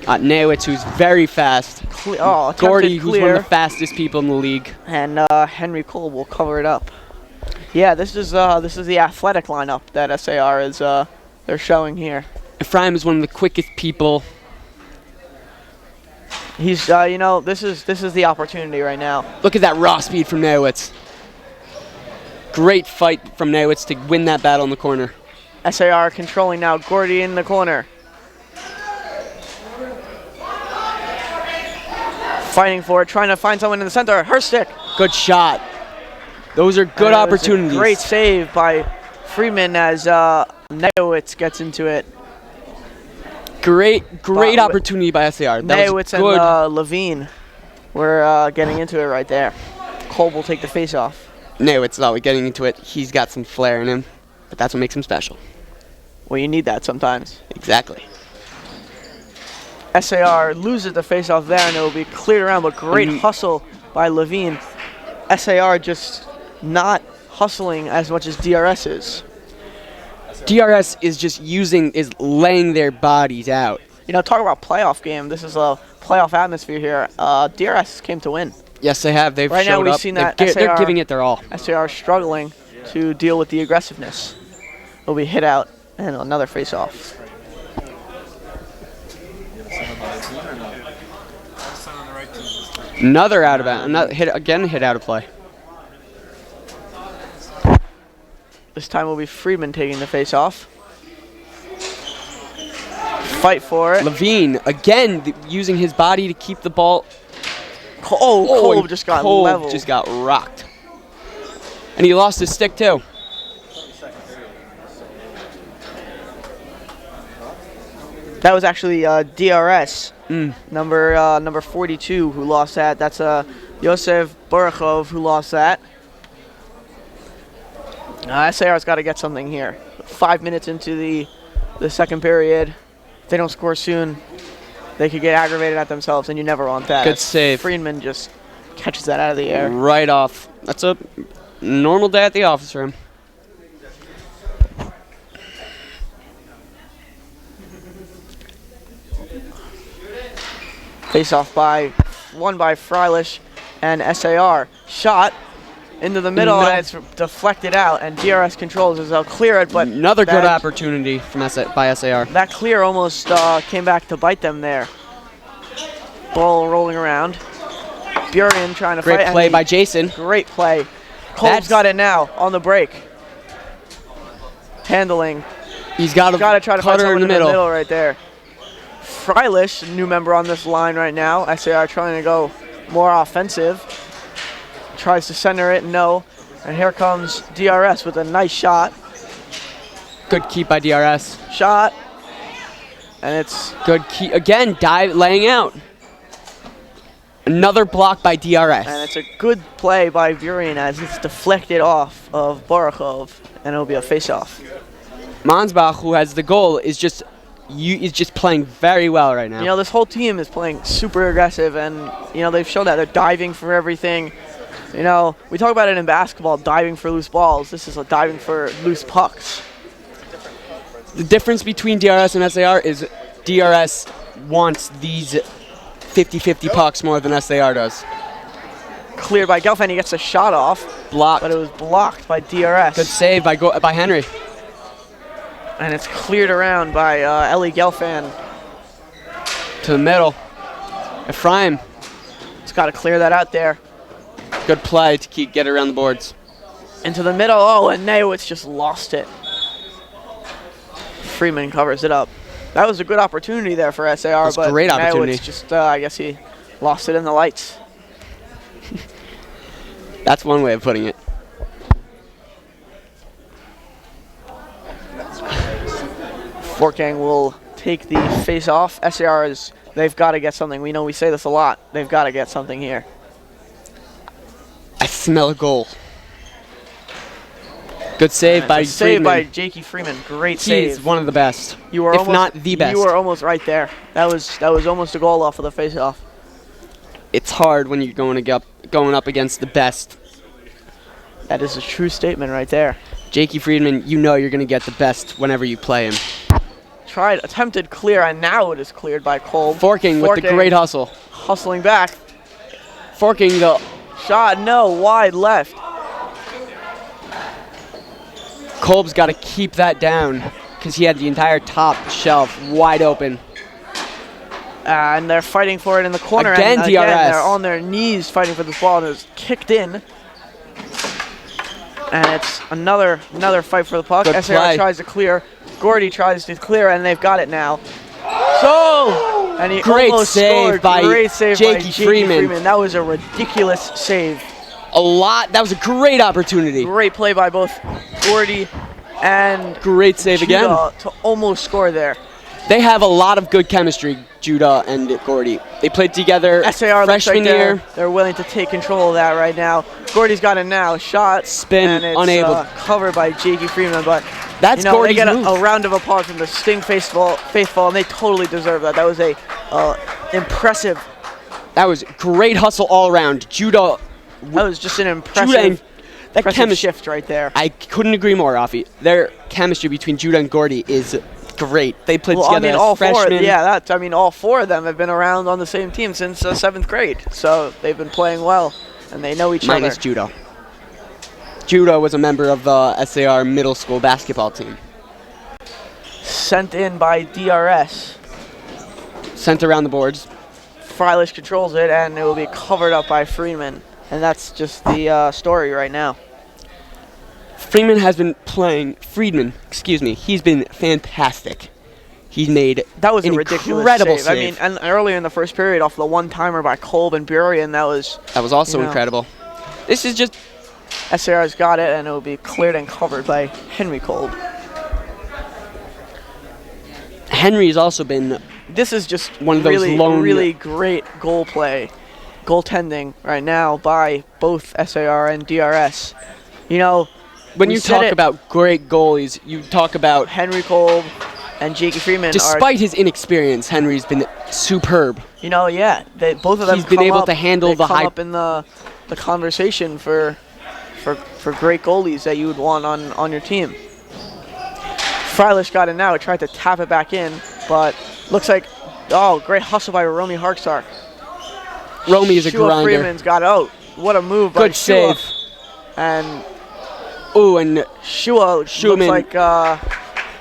Nayowitz, who's very fast. attempted Gordy, who's one clear, of the fastest people in the league. and Henry Cole will cover it up. Yeah, this is the athletic lineup that SAR is they're showing here. Ephraim is one of the quickest people. He's this is the opportunity right now. Look at that raw speed from Nawitz. Great fight from Nawitz to win that battle in the corner. SAR controlling now. Gordy in the corner. Fighting for it, trying to find someone in the center. Her stick. Good shot. Those are good And it was a opportunities. Great save by Freeman as Nawitz gets into it. Great But opportunity by SAR. That was Nawitz good. and Levine were getting into it right there. Cole will take the face off. Nawitz is always getting into it. He's got some flair in him, but that's what makes him special. Well, you need that sometimes. Exactly. SAR loses the face off there, and it will be cleared around, but great hustle by Levine. SAR just not hustling as much as DRS is. DRS is just laying their bodies out. Talk about playoff game. This is a playoff atmosphere here. DRS came to win. Yes, they have. They've Right now showed we've up. seen that They're SAR giving it their all. SAR struggling to deal with the aggressiveness. Will be hit out, and another face off. Another out of bounds. Another hit out of play. This time will be Friedman taking the face off. Fight for it. Levine again using his body to keep the ball. Cole just got Cole leveled. just got rocked, and he lost his stick too. That was actually DRS, number 42, who lost that. That's Yosef Barakhov who lost that. SAR's got to get something here. 5 minutes into the second period. If they don't score soon, they could get aggravated at themselves, and you never want that. Good save. Friedman just catches that out of the air. Right off. That's a normal day at the office for him. Face off won by Freilich and SAR. Shot into the middle, and it's deflected out, and DRS controls as they'll clear it, but Another good opportunity from by SAR. that clear almost came back to bite them there. Ball rolling around. Burian trying to fight. Great play by Jason. Great play. Cole's got it now on the break. Handling. He's got to try to find cut her someone in the middle. right there. Freilich, new member on this line right now. SAR trying to go more offensive. Tries to center it, no. And here comes DRS with a nice shot. Good keep by DRS. Shot. And it's Good keep again. Laying out. Another block by DRS. and it's a good play by Burian as it's deflected off of Barakhov, and it'll be a face-off. Mansbach, who has the goal, is just playing very well right now. This whole team is playing super aggressive, and they've shown that they're diving for everything. We talk about it in basketball, diving for loose balls. This is a diving for loose pucks. The difference between DRS and SAR is DRS wants these 50-50 pucks more than SAR does. Cleared by Gelfand, he gets a shot off, Blocked. but it was blocked by DRS. Good save by Henry. And it's cleared around by Ellie Gelfand. To the middle. Ephraim. It's got to clear that out there. Good play to get around the boards. Into the middle, and Nawitz just lost it. Freeman covers it up. That was a good opportunity there for SAR, That's a but great opportunity. Nawitz just, I guess he lost it in the lights. That's one way of putting it. Forkang will take the face off. SAR they've got to get something. We know we say this a lot. They've got to get something here. I smell a goal. Good save by Save by Friedman. Jakey Freeman. Great save. He's one of the best, You were if almost, not the best. You were almost right there. That was almost a goal off of the face-off. It's hard when you're going up against the best. That is a true statement right there. Jakey Friedman, you're going to get the best whenever you play him. Attempted clear, and now it is cleared by Cole. Forking with the great hustle. hustling back. Forking the Shot, no, wide left. Kolb's got to keep that down because he had the entire top shelf wide open. And they're fighting for it in the corner. Again, and DRS. they're on their knees fighting for this ball, and it's kicked in. And it's another fight for the puck. Good SAR play. tries to clear. Gordy tries to clear, and they've got it now. So, and he Great almost save scored. by Great save by Jakey Jakey Freeman. That was a ridiculous save. That was a great opportunity. Great play by both Gordy and Great save again. Judah to almost score there. They have a lot of good chemistry, Judah and Gordy. They played together SAR looks freshman like year. they're willing to take control of that right now. Gordy's got it now. Shot. Spin, and it's, unable. Covered by Jakey Freeman, but That's you know, Gordy's they get move. a round of applause from the Sting faithful, and they totally deserve that. That was a impressive. That was great hustle all around. Judah, That was just an Judah impressive, and that impressive chemistry. shift right there. I couldn't agree more, Rafi. Their chemistry between Judah and Gordy is great. They played Well, together I mean, as all freshmen. four. Yeah, all four of them have been around on the same team since 7th grade. So they've been playing well, and they know each Minus other. Judah. Judah was a member of the SAR middle school basketball team. Sent in by DRS. Sent around the boards. Freilich controls it, and it will be covered up by Freeman. And that's just the story right now. Friedman, he's been fantastic. He's made That was an a ridiculous incredible save. I mean, and earlier in the first period, off the one-timer by Kolb and Burien, that was also you know. incredible. This is just SAR's got it, and it will be cleared and covered by Henry Kolb. Henry's also been This is just one of those really great goaltending right now by both SAR and DRS. You know, when we you said talk it, about great goalies, you talk about Henry Kolb and Jakey Freeman despite his inexperience, Henry's been superb. you know, yeah, both of them He's been come able up, to handle they the come high- up in the conversation for great goalies that you would want on your team. Freilich got it now. He tried to tap it back in, but looks like, great hustle by Romy Harkstark. Romy is a Shua grinder. Freeman's got out. What a move by Good Shua. save. And Ooh, and Shua looks Schumann. like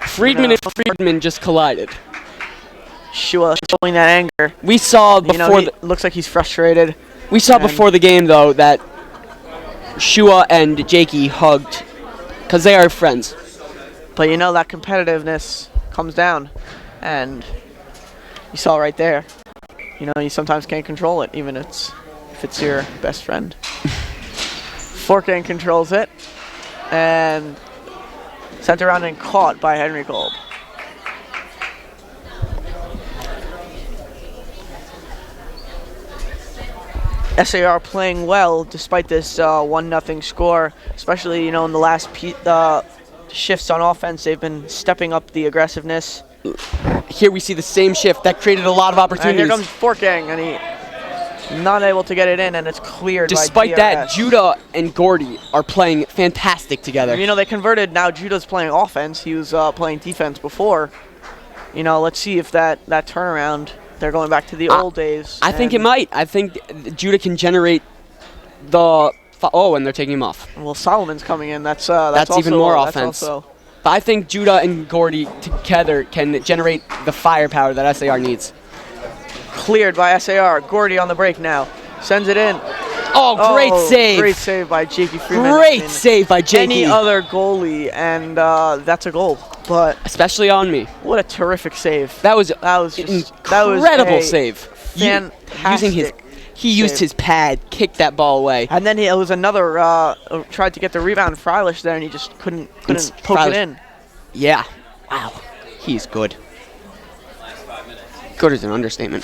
Friedman and Friedman just collided. Shua showing that anger. We saw You know, before he looks like he's frustrated. And- before the game though that Shua and Jakey hugged because they are friends. But you know that competitiveness comes down, and you saw right there. You know, you sometimes can't control it, even if it's your best friend. Forking controls it, and sent around and caught by Henry Kolb. SAR playing well despite this 1-0 score, especially in the last shifts on offense. They've been stepping up the aggressiveness. Here we see the same shift that created a lot of And opportunities. here comes Forking, and he not able to get it in, and it's cleared Despite by that, DRS. Judah and Gordy are playing fantastic together. You know, they converted. Now Judah's playing offense. He was playing defense before. You know, let's see if that turnaround, they're going back to the old days. I think it and- might. I think Judah can generate the. And they're taking him off. Well, Solomon's coming in. That's That's even also- more that's offense. also- But I think Judah and Gordy together can generate the firepower that SAR needs. Cleared by SAR. Gordy on the break now. Sends it in. Oh, great save. Great save by Jakey Freeman. Great I mean, save by Jakey. Any other goalie, and that's a goal. But Especially on me. what a terrific save. That was That was an just that was incredible a save. fantastic He used save. his pad, kicked that ball away. And then it was another tried to get the rebound Freilich there, and he just couldn't poke Freilich- it in. Yeah. Wow. He's good. Good is an understatement.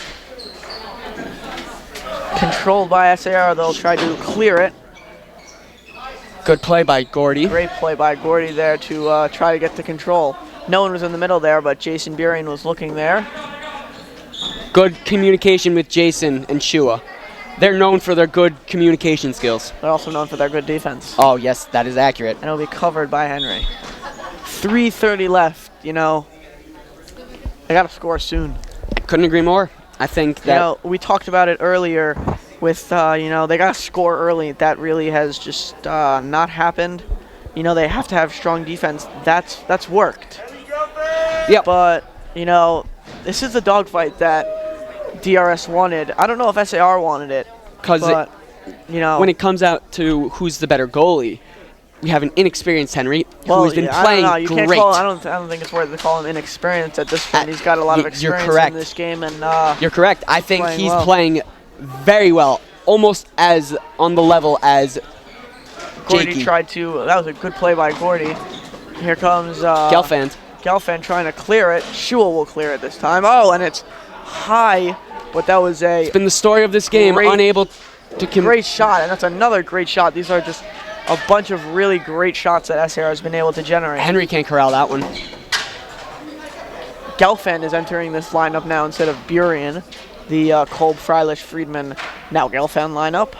Controlled by SAR, they'll try to clear it. Good play by Gordy. Great play by Gordy there to try to get the control. No one was in the middle there, but Jason Burien was looking there. Good communication with Jason and Shua. They're known for their good communication skills. They're also known for their good defense. Oh, yes, that is accurate. And it'll be covered by Henry. 3:30 left, you know. They got to score soon. Couldn't agree more. I think You that know, we talked about it earlier with, you know, they got to score early. That really has just not happened. You know, they have to have strong defense. That's worked. Yep. But, you know, this is the dogfight that DRS wanted. I don't know if SAR wanted it. because But, you know, when it comes out to who's the better goalie, we have an inexperienced Henry well, who has been yeah, playing I don't know. You great. can't call. I don't think it's worth to call him inexperienced at this point. He's got a lot of you're experience correct. in this game, and You're correct. I think playing he's well. playing very well, almost as on the level as Gordy Jakey. tried to. That was a good play by Gordy. Here comes Gelfand. Gelfand trying to clear it. Shua will clear it this time. Oh, and it's high, but that was a It's been the story of this game, Great- unable to great shot, and that's another great shot. These are just a bunch of really great shots that SAR has been able to generate. Henry can't corral that one. Gelfand is entering this lineup now instead of Burian, the Kolb, Freilich, Friedman, now Gelfand lineup.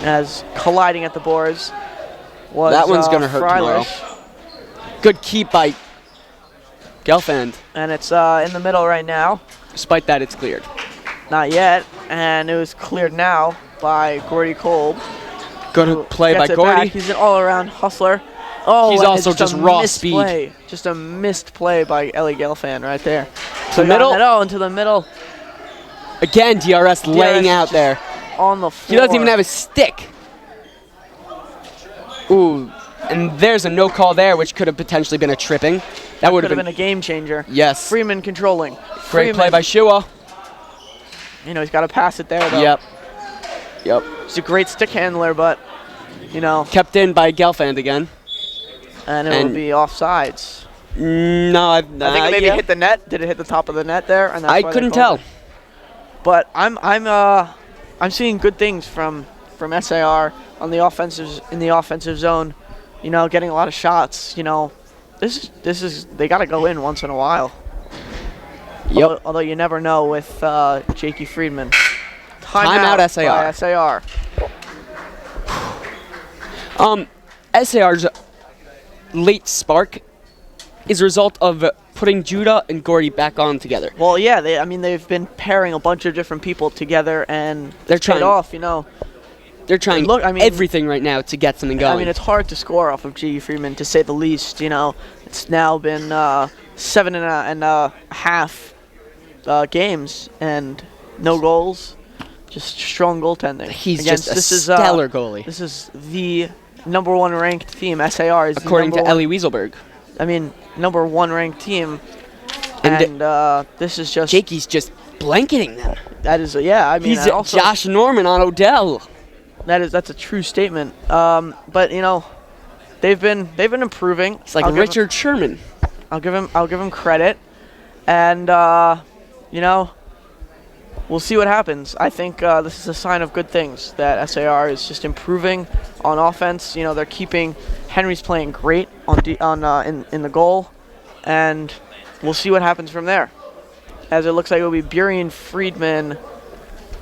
As colliding at the boards was That one's gonna hurt tomorrow. Freilich. Good keep by Gelfand. And it's in the middle right now. Despite that, it's cleared. Not yet, and it was cleared now by Gordy Kolb. Good play by Gets it Gordy. back. He's an all-around hustler. Oh, He's and also it's just a raw missed speed. Play. Just a missed play by Ellie Gelfand right there. To the middle. Oh, into the middle Again, DRS laying out just there. on the He floor. doesn't even have a stick. Ooh, and there's a no call there, which could have potentially been a tripping. That would Could have have been a game changer. yes. Freeman controlling. Great play by Shua. You know, he's got to pass it there, though. Yep. Yep. He's a great stick handler, but, you know, Kept in by Gelfand again. and it And- will be offsides. No, I think it maybe hit the net. Did it hit the top of the net there? And that's I why they couldn't called tell. it. But I'm seeing good things from SAR on the offensive zone. You know, getting a lot of shots. You know, this is they got to go in once in a while. Yep. Although you never know with Jakey Friedman. Timeout SAR. by SAR. SAR's late spark is a result of putting Judah and Gordy back on together. Well, yeah, they've been pairing a bunch of different people together, and They're it's paid trying- off. You know, They're trying Look, I mean- everything right now to get something going. I mean, it's hard to score off of Jakey Friedman, to say the least. You know, it's now been 7.5 games and no goals, just strong goaltending. He's Against- just a this is, stellar goalie, This is the number one ranked team. SAR is according the to number Ellie Wieselberg. number one ranked team, And and this is just Jakey's just blanketing them. that is yeah. I mean, He's also, Josh Norman on Odell. that's a true statement. But you know, they've been improving. It's like I'll give Richard Sherman. I'll give him credit, and you know, we'll see what happens. I think this is a sign of good things that SAR is just improving on offense. You know, they're keeping Henry's playing great in the goal, and we'll see what happens from there. As it looks like it will be Burian, Friedman,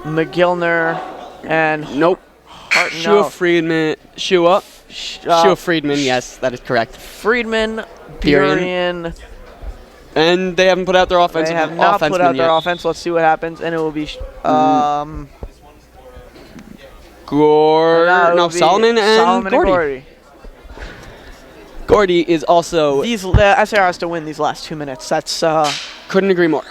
McGillner, and Nope. Hartnell. Shua Friedman, yes, that is correct. Friedman, Burian. Burian. And they haven't put out their offensive They have not put out yet. their offense. Let's see what happens, and it will be Solomon and Gordy. Gordy is also The SAR has to win these last 2 minutes. That's couldn't agree more.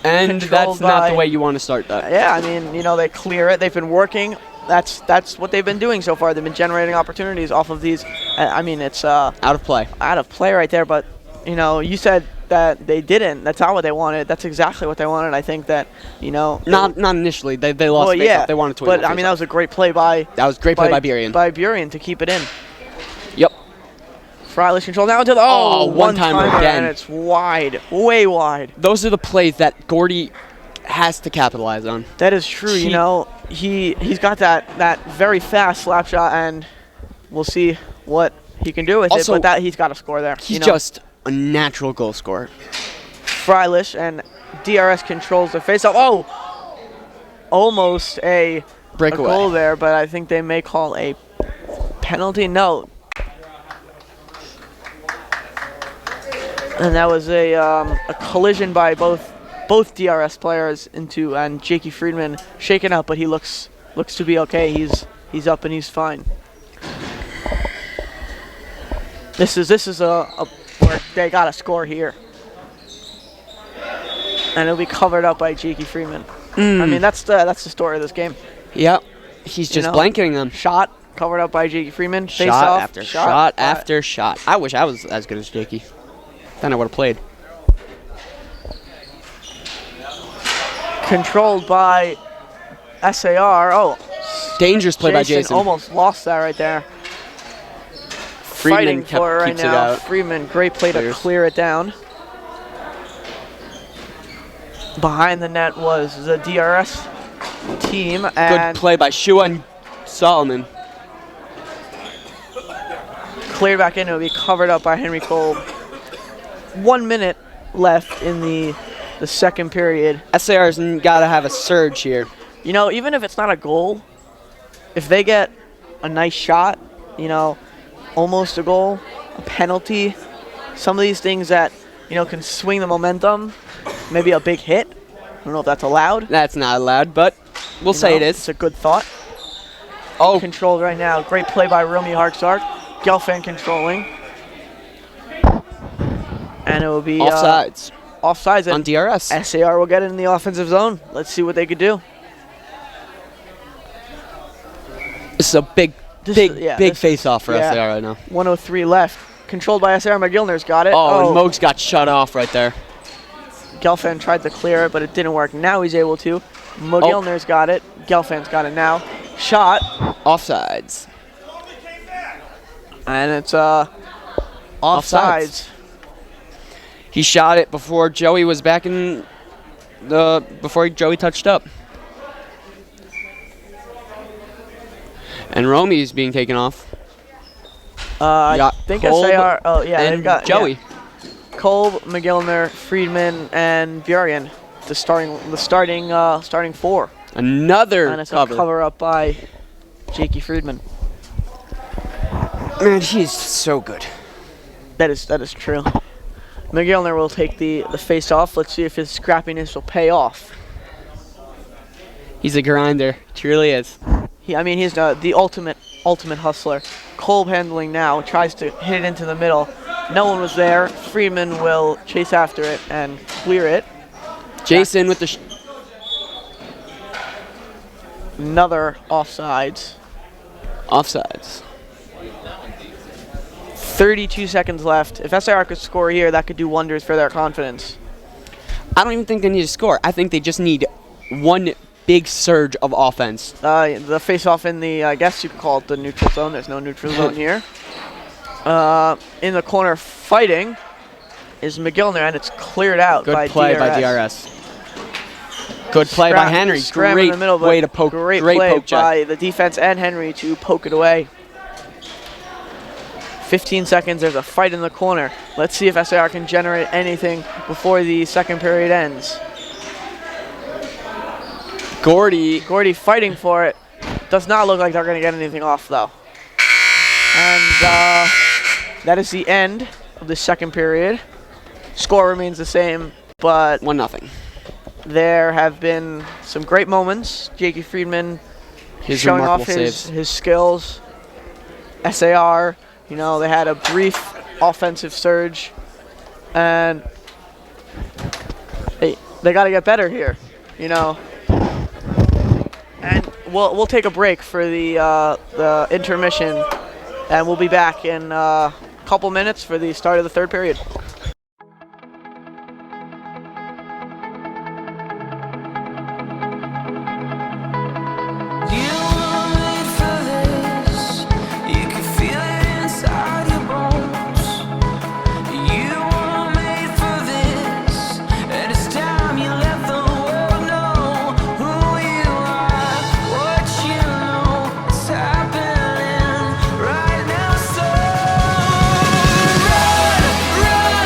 And Controlled that's not the by- way you want to start that. yeah. I mean, you know, they clear it. They've been working. That's what they've been doing so far. They've been generating opportunities off of these. I mean, it's Out of play. out of play right there. But you know, you said that they didn't. That's not what they wanted. That's exactly what they wanted. I think that, you know, Not initially. They lost well, face yeah. off. They wanted to win. But I mean, that was a great play by that was a great play by Burian. By Burian to keep it in. Yep. Freilich control now to the one-timer again. and it's wide, way wide. Those are the plays that Gordy has to capitalize on. That is true. You know, he's got that very fast slap shot, and we'll see what he can do with Also, it. But that he's got to score there. He's you know? just a natural goal scorer. Freilich and DRS controls the faceoff. Oh, almost a Breakaway. goal there, but I think they may call a penalty. No. And that was a collision by both both DRS players into, and Jakey Friedman shaken up, but he looks to be okay. He's up and he's fine. This is a where they got a score here, and it'll be covered up by Jakey Friedman. I mean, that's the story of this game. Yep. He's just blanketing them. Shot covered up by Jakey Friedman. Face Shot off, after shot after shot. I wish I was as good as Jakey. Then I would have played. Controlled by SAR. Oh, dangerous play by Jason. Almost lost that right there. Friedman Fighting for it right keeps now. it out. Friedman, great play to clear it down. Behind the net was the DRS team. And good play by Shua and Solomon. Cleared back in. It will be covered up by Henry Kolb. 1 minute left in the second period. SAR's got to have a surge here. You know, even if it's not a goal, if they get a nice shot, you know, almost a goal, a penalty, some of these things that, you know, can swing the momentum, maybe a big hit. I don't know if that's allowed. That's not allowed, but we'll say it is. It's a good thought. Oh, Controlled right now. Great play by Romy Harksark. Gelfand controlling. And it will be offsides. Offsides On DRS. SAR will get it in the offensive zone. Let's see what they could do. This is a big face-off for SAR right now. 1:03 left. Controlled by SAR. McGillner's got it. Oh, and Moog's got shut off right there. Gelfand tried to clear it, but it didn't work. Now he's able to. McGillner's got it. Gelfand's got it now. Shot. Offsides. And it's offsides. He shot it before Joey was back in before Joey touched up. And Romy's being taken off. I think SAR. Oh yeah, and they've got Joey. Yeah. Kolb, McGillner, Friedman, and Bjorgen. The starting four. Another and it's cover. a cover up by Jakey Friedman. Man, he's so good. That is true. McGillner will take the face off. Let's see if his scrappiness will pay off. He's a grinder. Truly is. He's the ultimate hustler. Kolb handling now, tries to hit it into the middle. No one was there. Friedman will chase after it and clear it. Jason with the another offsides. Offsides. 32 seconds left. If SAR could score here, that could do wonders for their confidence. I don't even think they need to score. I think they just need one big surge of offense. The face-off in the, I guess you could call it the neutral zone. There's no neutral zone here. In the corner fighting is McGillner, and it's cleared out by DRS. Good play by DRS. Good play by Henry. Scram Great in the middle, way to poke. Great play play poke check. by the defense and Henry to poke it away. 15 seconds. There's a fight in the corner. Let's see if SAR can generate anything before the second period ends. Gordy fighting for it. Does not look like they're going to get anything off, though. And that is the end of the second period. Score remains the same, but 1-0. there have been some great moments. Jakey Friedman His showing off remarkable his skills. SAR, you know, they had a brief offensive surge, and they got to get better here, you know. And we'll take a break for the intermission, and we'll be back in a couple minutes for the start of the third period. Run,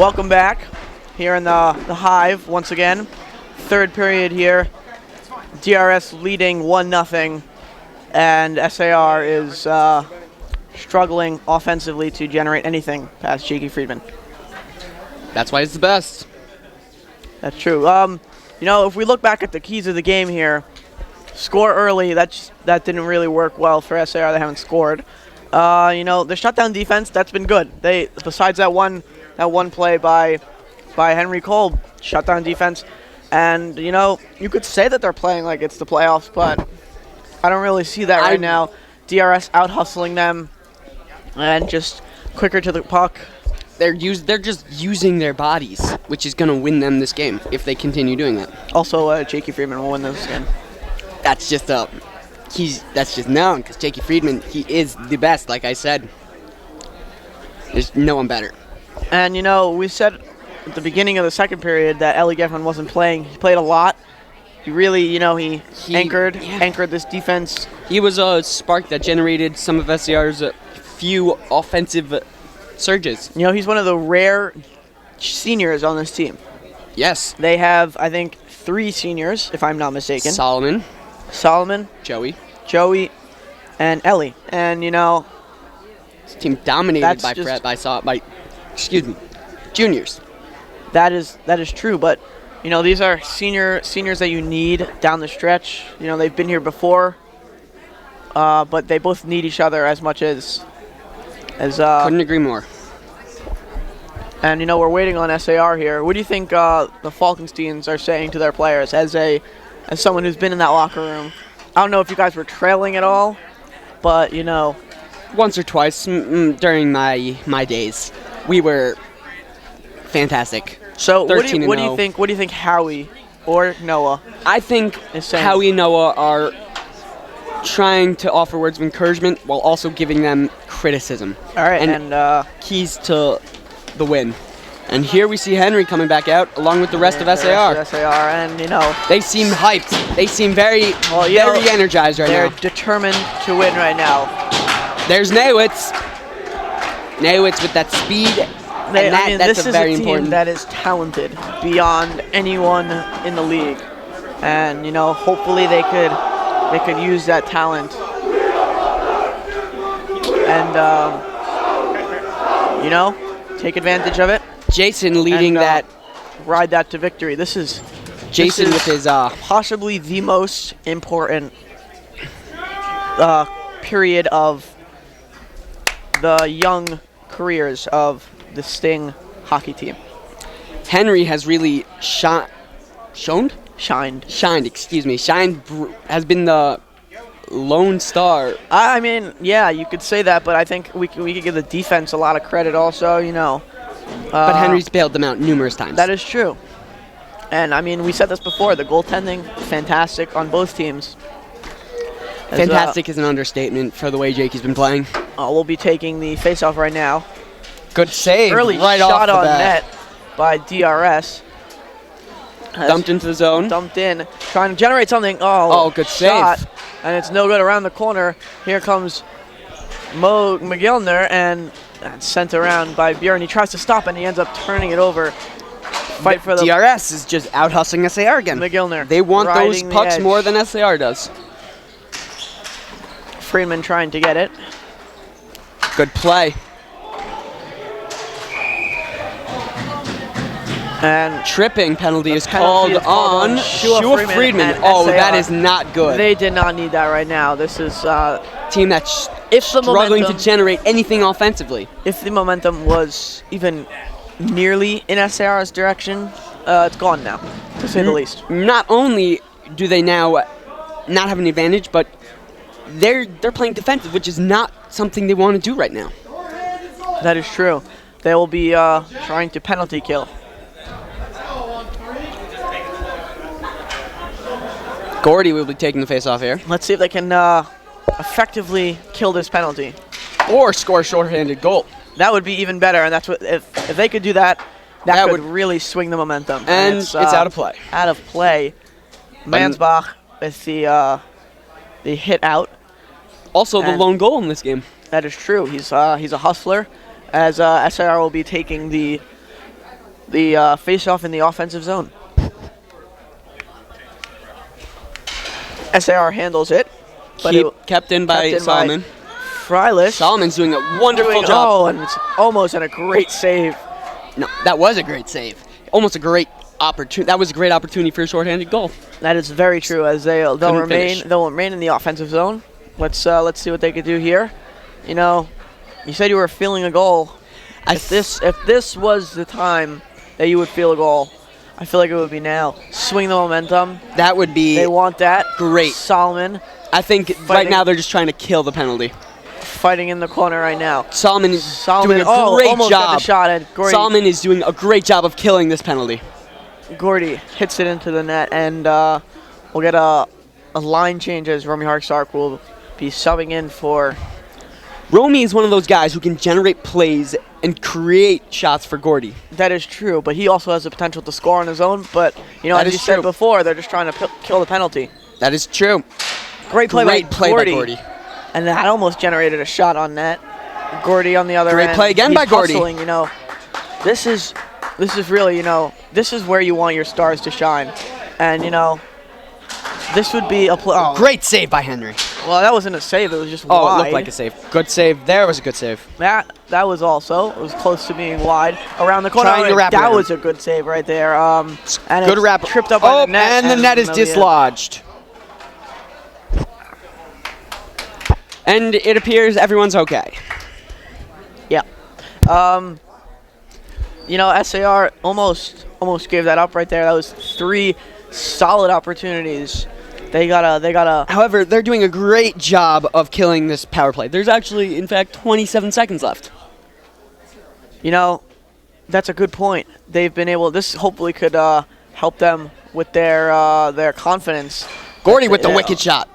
Welcome back here in the Hive once again. Third period here. DRS leading 1-0, and SAR is struggling offensively to generate anything past Jakey Friedman. That's why it's the best. That's true. You know, if we look back at the keys of the game here, score early, that didn't really work well for SAR. They haven't scored. You know, the shutdown defense, that's been good. They, besides that one play by Henry Cole, shutdown defense, and you know, you could say that they're playing like it's the playoffs, but I don't really see that right now. DRS out hustling them and just quicker to the puck. They're just using their bodies, which is going to win them this game if they continue doing that. Also, Jakey Friedman will win this game. That's just known because Jakey Friedman, he is the best. Like I said, there's no one better. And you know, we said at the beginning of the second period that Ellie Geffen wasn't playing. He played a lot. He really, you know, he anchored this defense. He was a spark that generated some of SCR's few offensive surges. You know, he's one of the rare seniors on this team. Yes. They have, I think, 3 seniors, if I'm not mistaken. Solomon, Joey, and Ellie. And you know, this team dominated by juniors. That is true, but you know, these are seniors that you need down the stretch. You know, they've been here before, but they both need each other as much as couldn't agree more. And you know, we're waiting on SAR here. What do you think the Falkensteins are saying to their players as someone who's been in that locker room? I don't know if you guys were trailing at all, but you know, once or twice during my days, we were fantastic. So what do you 13-0. think? What do you think Howie or Noah? I think Howie and Noah are trying to offer words of encouragement while also giving them criticism. All right, and keys to the win. And here we see Henry coming back out along with the rest of SAR. SAR, and you know, they seem hyped. They seem very energized right now. They're determined to win right now. There's Nawitz. Nawitz with that speed. This is a team that is talented beyond anyone in the league, and you know, hopefully they could use that talent and you know, take advantage of it. Jason leading and, ride that to victory. This is Jason with his possibly the most important period of the young careers of the Sting hockey team. Henry has really shined. Has been the lone star. I mean, yeah, you could say that, but I think we could give the defense a lot of credit also, you know. But Henry's bailed them out numerous times. That is true. And I mean, we said this before, the goaltending, fantastic on both teams. Fantastic is an understatement for the way Jakey's been playing. We'll be taking the face-off right now. Good save. Early right shot off the on bat. net by DRS. Dumped into the zone. Dumped in. Trying to generate something. Oh, good shot. save. And it's no good around the corner. Here comes Mo McGillner and sent around by Bjorn. He tries to stop and he ends up turning it over. Fight for the DRS is just out hustling SAR again. McGillner. They want those riding pucks the more than SAR does. Friedman trying to get it. Good play. And tripping penalty is called on Shua Friedman. Oh, that is not good. They did not need that right now. This is team that's struggling to generate anything offensively. If the momentum was even nearly in SAR's direction, it's gone now, to say the least. Not only do they now not have an advantage, but they're playing defensive, which is not something they want to do right now. That is true. They will be trying to penalty kill. Gordy will be taking the face-off here. Let's see if they can effectively kill this penalty. Or score a short-handed goal. That would be even better, and that's what if they could do that, that would really swing the momentum. And it's out of play. Out of play. Mansbach with the hit out. Also the lone goal in this game. That is true. He's a hustler, as SAR will be taking the the face-off in the offensive zone. SAR handles it, but Kept in by Solomon. Freilich. Solomon's doing a wonderful job. Oh, and it's almost a great save. No, that was a great save. Almost a great opportunity. That was a great opportunity for a shorthanded goal. That is very true. As they'll remain in the offensive zone. Let's see what they could do here. You know, you said you were feeling a goal. If this was the time that you would feel a goal, I feel like it would be now. Swing the momentum. That would be. They want that. Great. Solomon. I think right now they're just trying to kill the penalty. Fighting in the corner right now. Solomon is doing a great almost job. Got the shot at Gordy. Solomon is doing a great job of killing this penalty. Gordy hits it into the net, and we'll get a line change as Romy Harksark will be subbing in for. Romy is one of those guys who can generate plays and create shots for Gordy. That is true, but he also has the potential to score on his own. But, you know, as you said before, they're just trying to kill the penalty. That is true. Great play by Gordy. Gordy. And that almost generated a shot on net. Gordy on the other end. Great play again by Gordy. Hustling, you know. This is really, you know, this is where you want your stars to shine. And, you know, this would be a play. Oh. Great save by Henry. Well, that wasn't a save. It was just wide. wide. It looked like a save. Good save. There was a good save. That was also. It was close to being wide. Around the corner. Trying to wrap that was a good save right there. And good wrap. Tripped up by the net. And the net is dislodged. And it appears everyone's okay. Yeah. You know, SAR almost gave that up right there. That was 3 solid opportunities. They gotta. However, they're doing a great job of killing this power play. There's actually, in fact, 27 seconds left. You know, that's a good point. They've been able. This hopefully could help them with their confidence. Gordy with the wicked shot.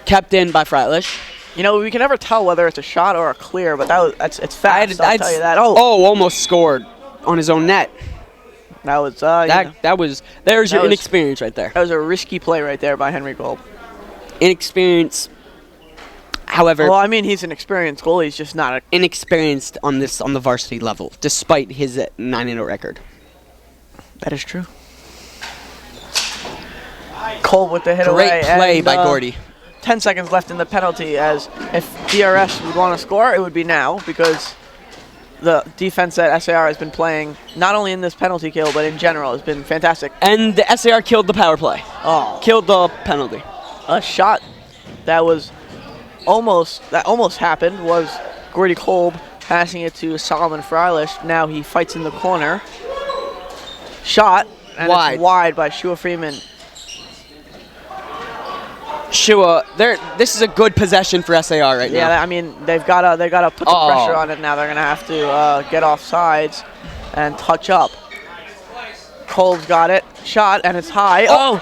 Kept in by Freilich. You know, we can never tell whether it's a shot or a clear, but it's fast. I'll tell you that. Almost scored on his own net. That was there's your inexperience right there. That was a risky play right there by Henry Kolb. Inexperience. However, well, I mean, he's an experienced goalie. He's just not inexperienced on the varsity level, despite his 9-0 record. That is true. Kolb with the hit away. Great play by Gordy. 10 seconds left in the penalty, as if DRS would want to score, it would be now, because the defense that SAR has been playing, not only in this penalty kill, but in general, has been fantastic. And the SAR killed the power play. Oh. Killed the penalty. A shot that almost happened was Gordy Kolb passing it to Solomon Freilich. Now he fights in the corner. Shot, and it's wide by Shua Freeman. Shua, this is a good possession for SAR right now. Yeah, I mean, they've gotta put the pressure on it now. They're gonna have to get off sides and touch up. Kolb's got it. Shot, and it's high.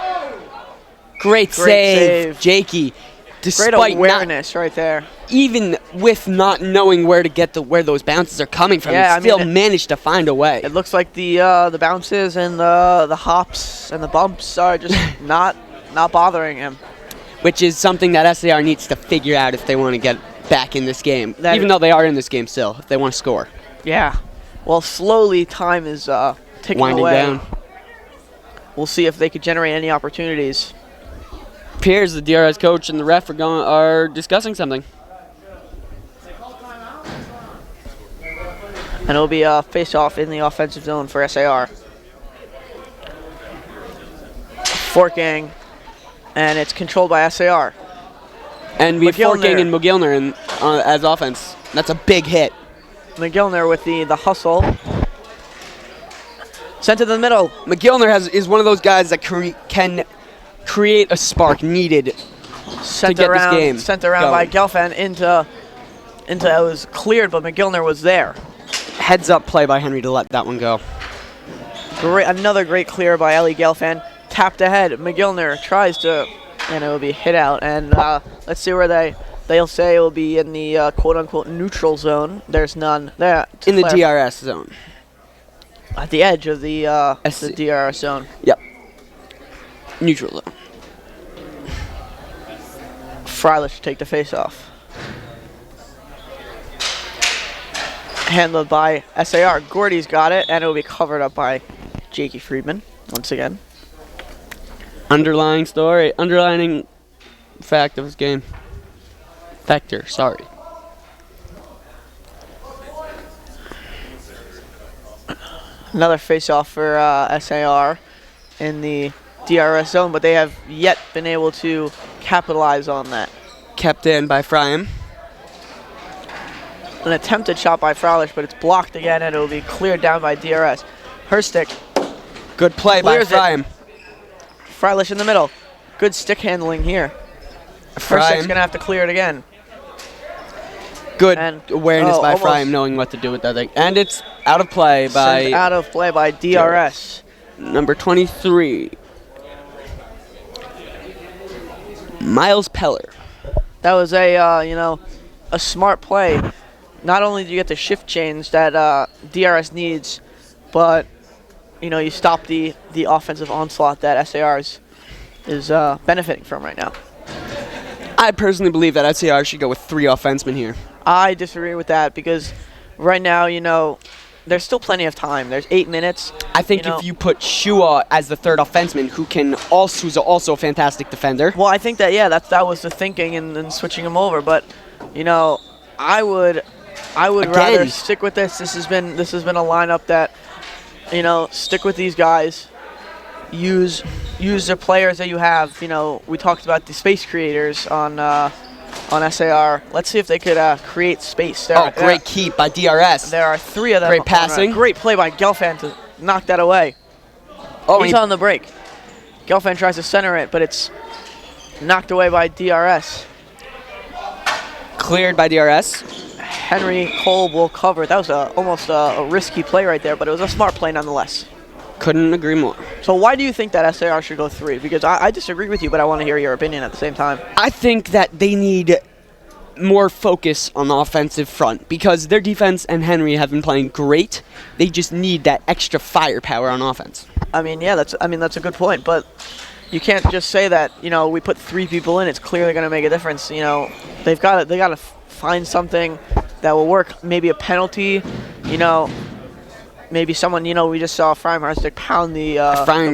Great save, Jakey. Despite great awareness right there. Even with not knowing where to get where those bounces are coming from, he still managed to find a way. It looks like the bounces and the hops and the bumps are just not bothering him. Which is something that SAR needs to figure out if they want to get back in this game. Even though they are in this game still, if they want to score. Yeah. Well, slowly time is ticking winding away. down. We'll see if they could generate any opportunities. Appears the DRS coach and the ref are discussing something. And it'll be a face-off in the offensive zone for SAR. Forking. And it's controlled by SAR. And we have Forking and McGillner as offense. That's a big hit. McGillner with the hustle. Sent to the middle. McGillner is one of those guys that can create a spark needed to get this game. Sent around by Gelfand into it was cleared, but McGillner was there. Heads up play by Henry to let that one go. Another great clear by Ellie Gelfand. Tapped ahead. McGillner tries to, and it will be hit out. And let's see where they'll say it will be in the quote-unquote neutral zone. There's none there. In the DRS zone. At the edge of the DRS zone. Yep. Neutral zone. Freilich to take the face-off. Handled by SAR. Gordy's got it, and it will be covered up by Jakey Friedman once again. Underlying fact of this game. Factor, sorry. Another face-off for SAR in the DRS zone, but they have yet been able to capitalize on that. Kept in by Fryham. An attempted shot by Fraulich, but it's blocked again, and it will be cleared down by DRS. Herstick. Good play by Clears it. Fryham. Freilich in the middle. Good stick handling here. Herstick's going to have to clear it again. Good And- awareness oh, by almost. Fryham, knowing what to do with that thing. And it's out of play by Sent out of play by DRS. number 23. Miles Peller. That was a a smart play. Not only do you get the shift change that DRS needs, but you stop the offensive onslaught that SAR is benefiting from right now. I personally believe that SAR should go with 3 offensemen here. I disagree with that because right now, there's still plenty of time. There's 8 minutes. I think if you put Shua as the 3rd offenseman, who's also a fantastic defender. Well, I think that was the thinking in switching him over, but I would rather stick with this. This has been a lineup that stick with these guys. Use the players that you have. We talked about the space creators on SAR. Let's see if they could create space. Great keep by DRS. There are 3 of them. Great passing. Great play by Gelfand to knock that away. He's on the break. Gelfand tries to center it, but it's knocked away by DRS. Cleared by DRS. Henry Kolb will cover. That was almost a risky play right there, but it was a smart play nonetheless. Couldn't agree more. So why do you think that SAR should go 3? Because I disagree with you, but I want to hear your opinion at the same time. I think that they need more focus on the offensive front because their defense and Henry have been playing great. They just need that extra firepower on offense. That's a good point, but you can't just say that, we put 3 people in, it's clearly going to make a difference. They've got to find something that will work. Maybe a penalty, maybe someone, we just saw Freimarstick pound the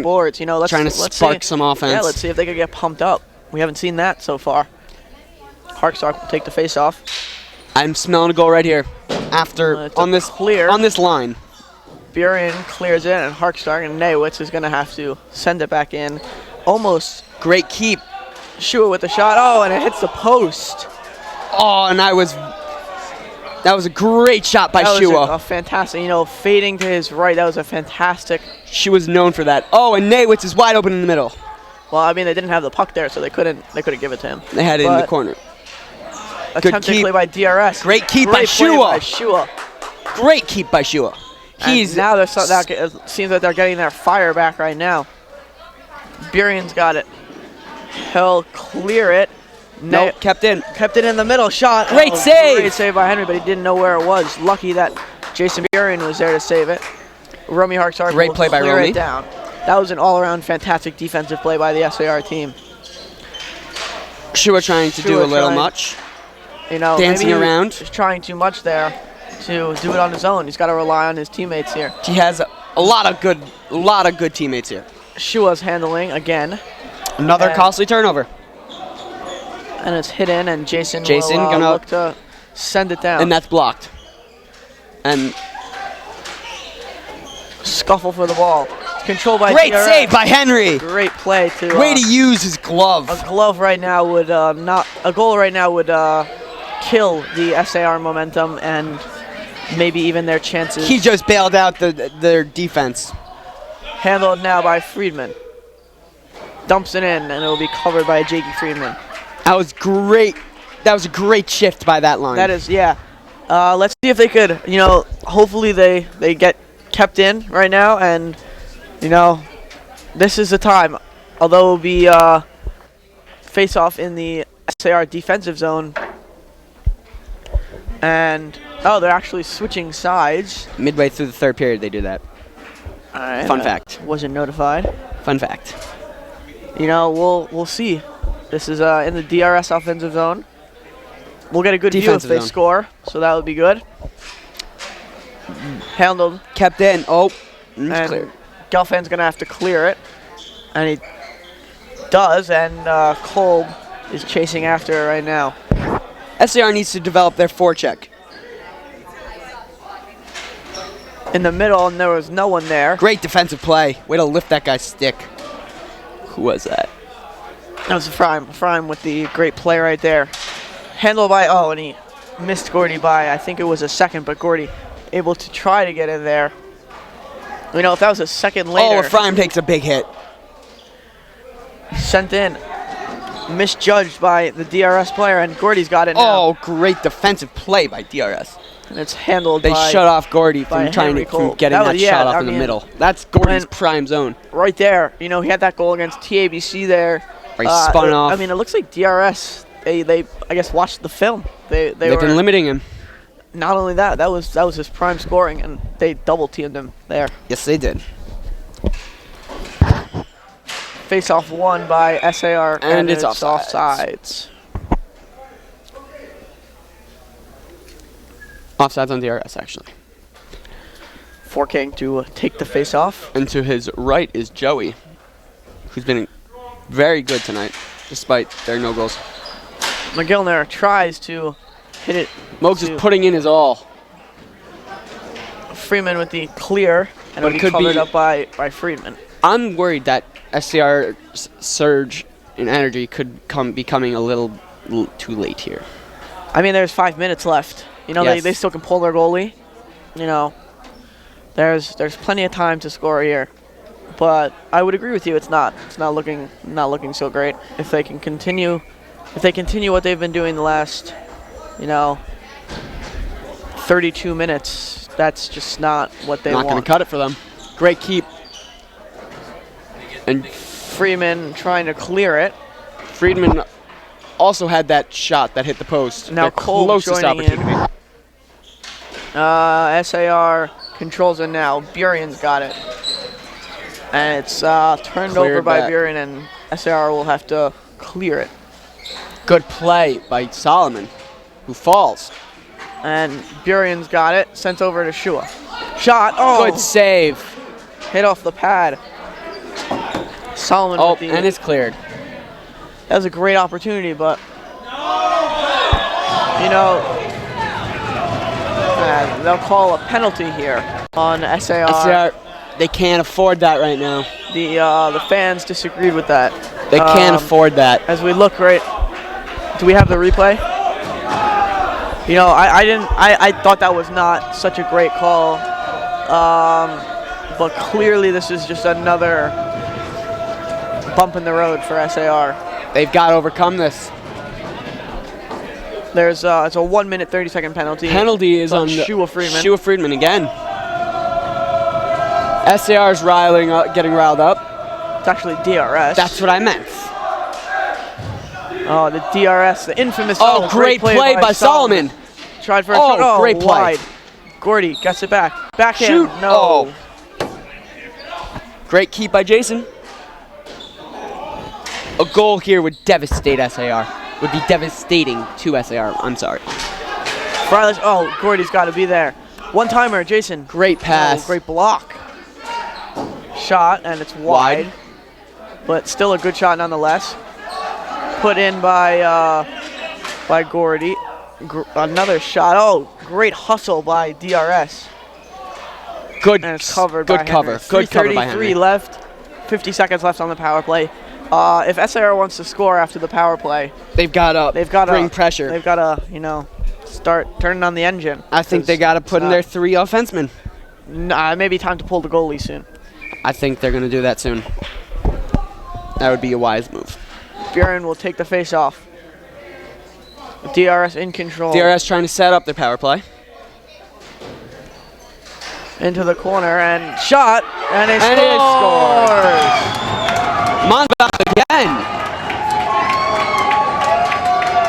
boards. Let's spark some offense. Yeah, let's see if they could get pumped up. We haven't seen that so far. Harkstock will take the face off. I'm smelling a goal right here. After on this line. Buren clears it, and Harkstock and Nawitz is going to have to send it back in. Almost Great keep. Shua with the shot. Oh, and it hits the post. Oh, and that was a great shot by Shua. A fantastic, fading to his right. That was a fantastic. She was known for that. Oh, and Nawitz is wide open in the middle. Well, they didn't have the puck there, so they couldn't give it to him. They had it in the corner. Attempted play by DRS. Great keep by Shua. Great keep by Shua. Now it seems like they're getting their fire back right now. Buren's got it. He'll clear it. Nope, kept in. Kept it in the middle. Shot. Great save. Great save by Henry, but he didn't know where it was. Lucky that Jason Buren was there to save it. Romy Harkstock Great play by clear Romy. it down. That was an all-around fantastic defensive play by the SAR team. Shua trying to do a little much. Dancing maybe around. He's trying too much there to do it on his own. He's got to rely on his teammates here. He has a lot of good teammates here. Shua's handling again. Another costly turnover. And it's hit in, and Jason will gonna look to send it down. And that's blocked. And scuffle for the ball. It's controlled by great DRS. save by Henry. Great play to. Way to use his glove. A glove right now would a goal right now would kill the SAR momentum and maybe even their chances. He just bailed out their defense. Handled now by Friedman. Dumps it in, and it will be covered by Jakey Friedman. That was great. That was a great shift by that line. That is, yeah. Let's see if they could, hopefully they get kept in right now, and, this is the time. Although it will be face-off in the SAR defensive zone. And, they're actually switching sides. Midway through the 3rd period, they do that. All right, Fun fact. Wasn't notified. Fun fact. We'll see. This is in the DRS offensive zone. We'll get a good view if they score, so that would be good. Handled. Kept in. Oh, it's And cleared. Gelfand's going to have to clear it. And he does, and Kolb is chasing after it right now. SAR needs to develop their forecheck. In the middle, and there was no one there. Great defensive play. Way to lift that guy's stick. Who was that? That was Frime. Frime with the great play right there. Handled by, oh, and he missed Gordy by, I think it was a second, but Gordy able to try to get in there. You know, if that was a second later. Oh, Frime takes a big hit. Sent in. Misjudged by the DRS player, and Gordy's got it now. Oh, great defensive play by DRS. And it's handled They by shut off Gordy by from trying Henry to Kolb. from getting That that, was- yeah, shot off I in the mean, middle. That's Gordy's when- prime zone. right there. You know, he had that goal against TABC there. Where he spun off. I mean, it looks like DRS. They I guess watched the film. They've They've been limiting him. Not only that, that was his prime scoring, and they double teamed him there. Yes, they did. Face off won by SAR, And it's offsides. Offsides on DRS, actually. 4King to take the face off. And to his right is Joey, who's been very good tonight, despite their no goals. McGillner tries to hit it. Mokes is putting in his all. Freeman with the clear, and But it'll it be could covered be- up by Freeman. I'm worried that SCR's surge in energy could be coming a little too late here. I mean, there's 5 minutes left. You know, Yes. they still can pull their goalie. You know, there's plenty of time to score here. But I would agree with you. It's not looking so great. If they can continue, what they've been doing the last, 32 minutes, that's just not what they Not going want. to cut it for them. Great keep. And Freeman trying to clear it. Friedman also had that shot that hit the post. Now Their Kolb closest joining in. opportunity. SAR controls it now. Burian's got it. And it's turned Cleared over by back. Burian, and SAR will have to clear it. Good play by Solomon, who falls. And Burian's got it. Sent over to Shua. Shot. Oh, Good save. hit off the pad. Solomon Oh, with the, and it's cleared. that was a great opportunity, but they'll call a penalty here on SAR. SCR, they can't afford that right now. The fans disagreed with that. They can't afford that. As we look right, do we have the replay? I thought that was not such a great call, but clearly this is just another bump in the road for SAR. They've got to overcome this. It's a 1 minute 30-second penalty. Penalty is on Shua Freeman. Shua Freeman again. SAR's getting riled up. It's actually DRS. That's what I meant. Oh, the DRS, the infamous. Oh, great play by Solomon. Tried for a Oh, shot. great play. Wide. Gordy gets it back. Backhand. Shoot. No. Oh. Great keep by Jason. A goal here would devastate SAR. Would be devastating to SAR. I'm sorry. Freilich. Oh, Gordy's got to be there. One timer, Jason. Great pass. Oh, great block. Shot, and it's wide. But still a good shot nonetheless. Put in by Gordy. Another shot. Oh, great hustle by DRS. Good. And it's covered Good by cover. Henry. Good cover by 3:33 Henry. left. 50 seconds left on the power play. If SAR wants to score after the power play, They've got to bring pressure. They've got to, start turning on the engine. I think they got to put in their 3 offensemen. Maybe time to pull the goalie soon. I think they're going to do that soon. That would be a wise move. Buren will take the face off. DRS in control. DRS trying to set up their power play. Into the corner and shot, and it And it scores. Monbach again.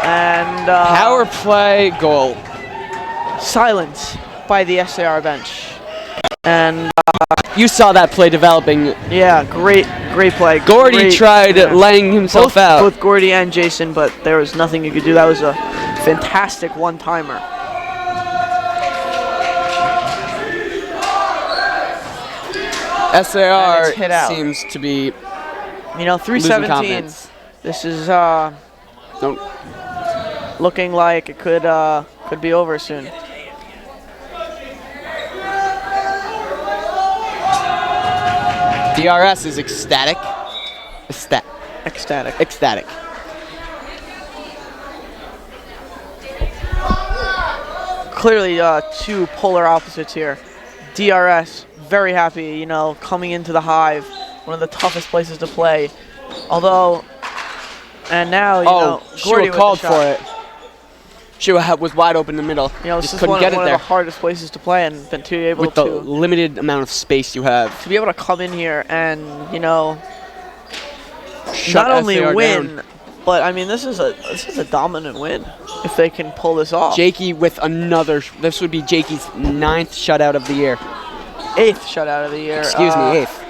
And Power play goal. silence by the SAR bench. And You saw that play developing. yeah, great play. Gordy Great- tried yeah. laying himself out. Both Gordy and Jason, but there was nothing you could do. That was a fantastic one-timer. SAR it's hit out. seems to be You know, losing 317. confidence. This is Don't. looking like it could be over soon. DRS is ecstatic. Ecstatic. Ecstatic. Clearly, two polar opposites here. DRS, very happy, you know, coming into the Hive, one of the toughest places to play. Although, and now, you know, Gordy Shua with the called shot. for it. Shua was wide open in the middle. You know, this Just is couldn't one get of it the there. hardest places to play, and been too able With the to limited amount of space you have. be able to come in here and, you know, Shut not only SAR win, down. but I mean, this is a dominant win if they can pull this off. Jakey with another. This would be Jakey's 9th shutout of the year. 8th shutout of the year. Excuse me, 8th.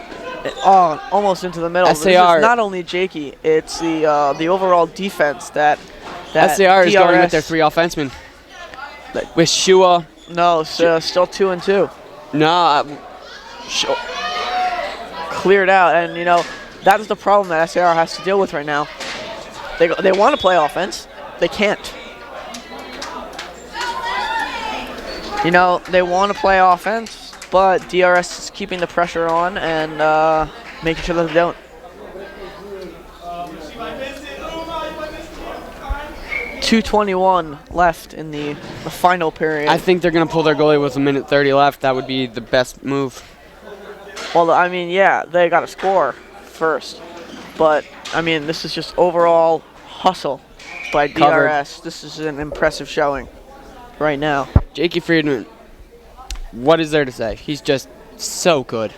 Oh, almost into the middle. This SAR is not only Jakey, it's the overall defense that SAR is going with their DRS 3 offensemen. With Shua. No, so still 2 and 2. No. Cleared out, and you know that is the problem that SAR has to deal with right now. They want to play offense, they can't. You know, they want to play offense, but DRS is keeping the pressure on and making sure that they don't. 2:21 left in the final period. I think they're going to pull their goalie with 1:30 left. That would be the best move. Well, I mean, yeah, they got to score first. But, I mean, this is just overall hustle by DRS. Covered. This is an impressive showing right now. Jakey Friedman, what is there to say? He's just so good.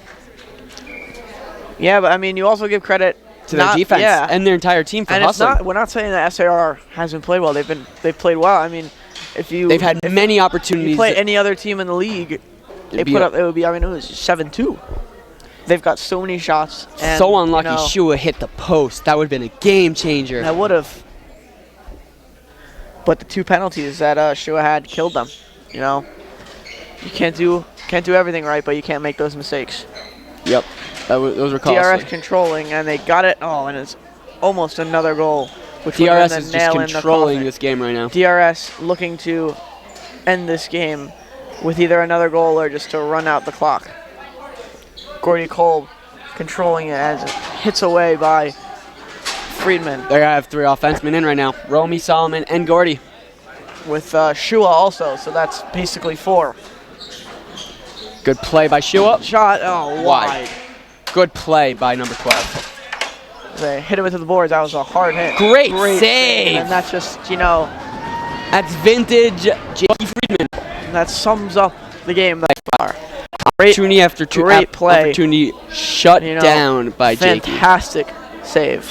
Yeah, but, I mean, you also give credit To their defense yeah. and their entire team for And it's hustling. we're not saying that SAR hasn't played well. They've played well. I mean, They've had many if opportunities. you play any other team in the league, it would be, I mean, it was 7-2. They've got so many shots. And, so unlucky you know, Shua hit the post. That would have been a game changer. I would have. But the 2 penalties that Shua had killed them. You know, you can't do everything right, but you can't make those mistakes. Yep, those were costly. DRS controlling, and they got it. Oh, and it's almost another goal. Which would DRS have been is the just nail in the controlling coffin. this game right now. DRS looking to end this game with either another goal or just to run out the clock. Gordy Kolb controlling it as it hits away by Friedman. They have 3 offensemen in right now. Romy, Solomon, and Gordy. With Shua also, so that's basically 4. Good play by Shua. Shot, oh, wide. Good play by number 12. They hit him into the boards. That was a hard hit. Great save. And that's just, you know, That's vintage Jakey Friedman. that sums up the game thus far. Great, Opportunity after great play. opportunity shut You know, down by Jakey. fantastic save.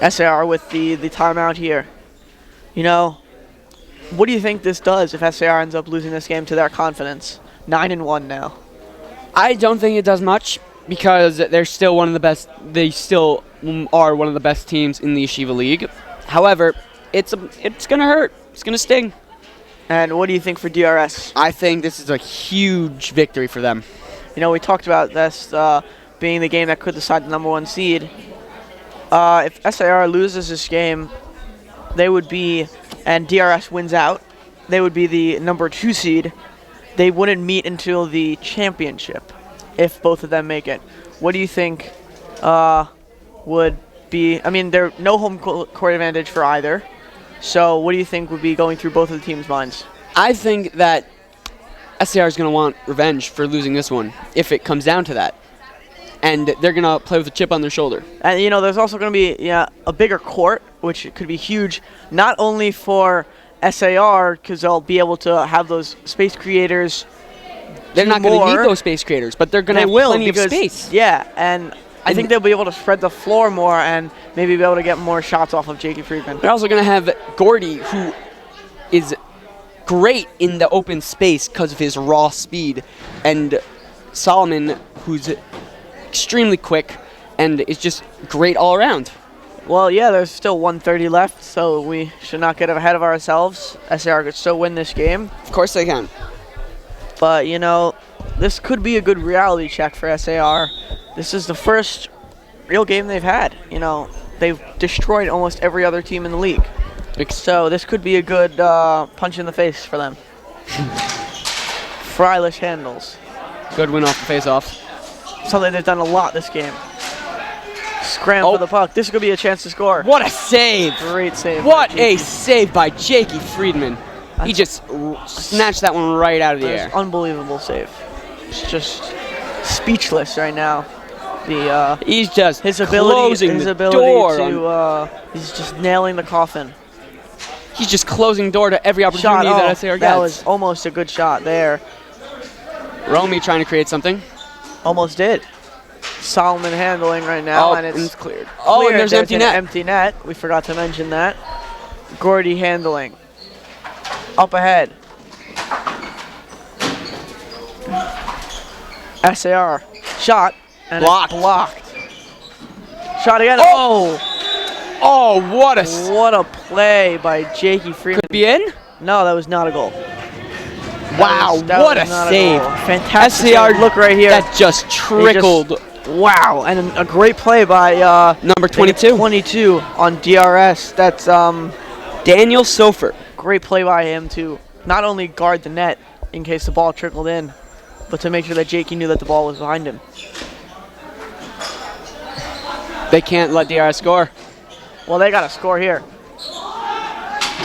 SAR with the timeout here. You know, what do you think this does if SAR ends up losing this game to their confidence? 9-1 now. I don't think it does much because they're still one of the best. They still are one of the best teams in the Yeshiva League. However, it's gonna hurt. It's gonna sting. And what do you think for DRS? I think this is a huge victory for them. You know, we talked about this being the game that could decide the number 1 seed. If SAR loses this game, they would be, and DRS wins out, they would be the number 2 seed. They wouldn't meet until the championship if both of them make it. What do you think would be, I mean, there's no home court advantage for either. So what do you think would be going through both of the teams' minds? I think that SAR is going to want revenge for losing this one if it comes down to that. And they're going to play with a chip on their shoulder. And, you know, there's also going to be a bigger court, which could be huge, not only for SAR, because they'll be able to have those space creators. They're not going to need more. those space creators, but they're going to have plenty of space. Yeah, and I think they'll be able to spread the floor more and maybe be able to get more shots off of Jakey Friedman. They're also going to have Gordy, who is great in the open space because of his raw speed, and Solomon, who's extremely quick and is just great all around. Well, yeah, there's still 1:30 left, so we should not get ahead of ourselves. SAR could still win this game. Of course they can. But, you know, this could be a good reality check for SAR. This is the first real game they've had. You know, they've destroyed almost every other team in the league. So this could be a good punch in the face for them. Frylish handles. Good win off the face-off. Something they've done a lot this game. Scram for the puck. This could be a chance to score. What a save! Great save. What a save by Jakey Friedman. He just snatched that one right out of the air. Unbelievable save. It's just speechless right now. He's just his ability closing his the ability door. to he's just nailing the coffin. He's just closing door to every opportunity that SAR gets. That was almost a good shot there. Romy trying to create something. Almost did. Solomon handling right now, and it's cleared. Oh, and there's empty net. Empty net. We forgot to mention that. Gordy handling. Up ahead. SAR shot and blocked. It's blocked. Shot again. Oh! Oh, what a play by Jakey Freeman. Could be in? No, that was not a goal. Wow, what a save. Fantastic SAR, look right here. That just trickled. Wow, and a great play by number 22. 22 on DRS. That's Daniel Sofer. Great play by him to not only guard the net in case the ball trickled in, but to make sure that Jakey knew that the ball was behind him. They can't let DRS score. Well, they got to score here.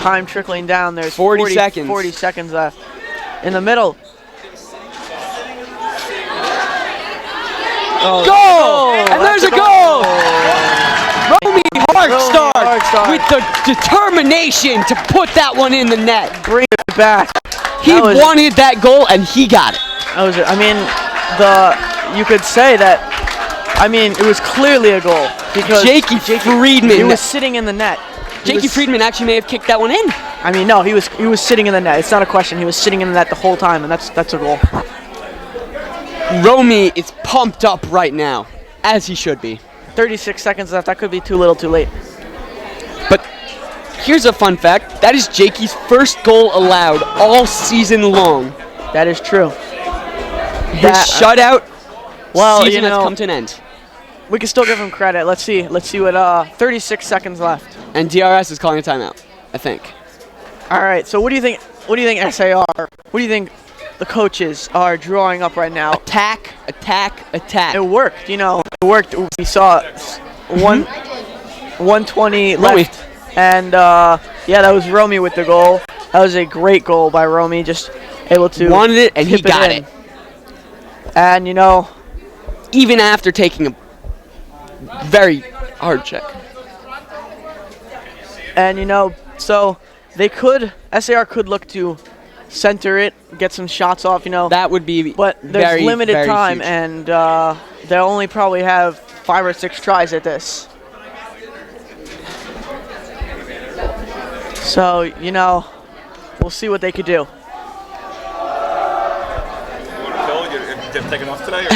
Time trickling down. There's 40 seconds. 40 seconds left. In the middle. Oh, goal! And there's a goal! Romy Harkstad with the determination to put that one in the net. Bring it back. He wanted that goal, and he got it. That was it. I mean, you could say that. I mean, it was clearly a goal because Jakey Friedman. He was sitting in the net. Jakey Friedman actually may have kicked that one in. I mean, no, he was sitting in the net. It's not a question. He was sitting in the net the whole time, and that's a goal. Romy is pumped up right now, as he should be. 36 seconds left. That could be too little, too late. But here's a fun fact. That is Jakey's first goal allowed all season long. That is true. His shutout season has know, come to an end. We can still give him credit. Let's see what 36 seconds left. And DRS is calling a timeout, I think. All right. So what do you think? What do you think SAR? What do you think the coaches are drawing up right now? Attack, attack, attack. It worked. You know, it worked. We saw 120 left, and yeah, that was Romy with the goal. That was a great goal by Romy. Just able to wanted it, and he got it. And you know, even after taking a very hard check. And you know, so SAR could look to center it, get some shots off, you know. That would be but there's very, limited very time, huge. and they'll only probably have 5 or 6 tries at this. So, you know, we'll see what they could do. You want to kill? You're taking off today?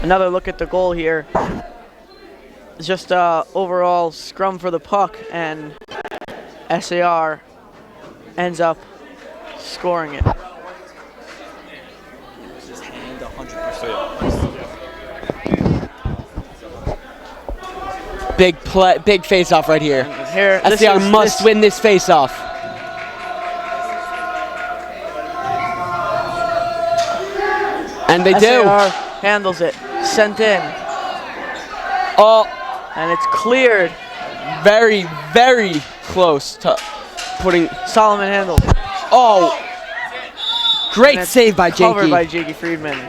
Another look at the goal here. Just overall scrum for the puck, and SAR ends up scoring it. Big play, big face-off right here. SAR must win this face-off. And they do. SAR handles it, sent in. Oh, and it's cleared. Very, very close to putting. Solomon handled. Oh, great save by Jakey. Covered by Jakey Friedman.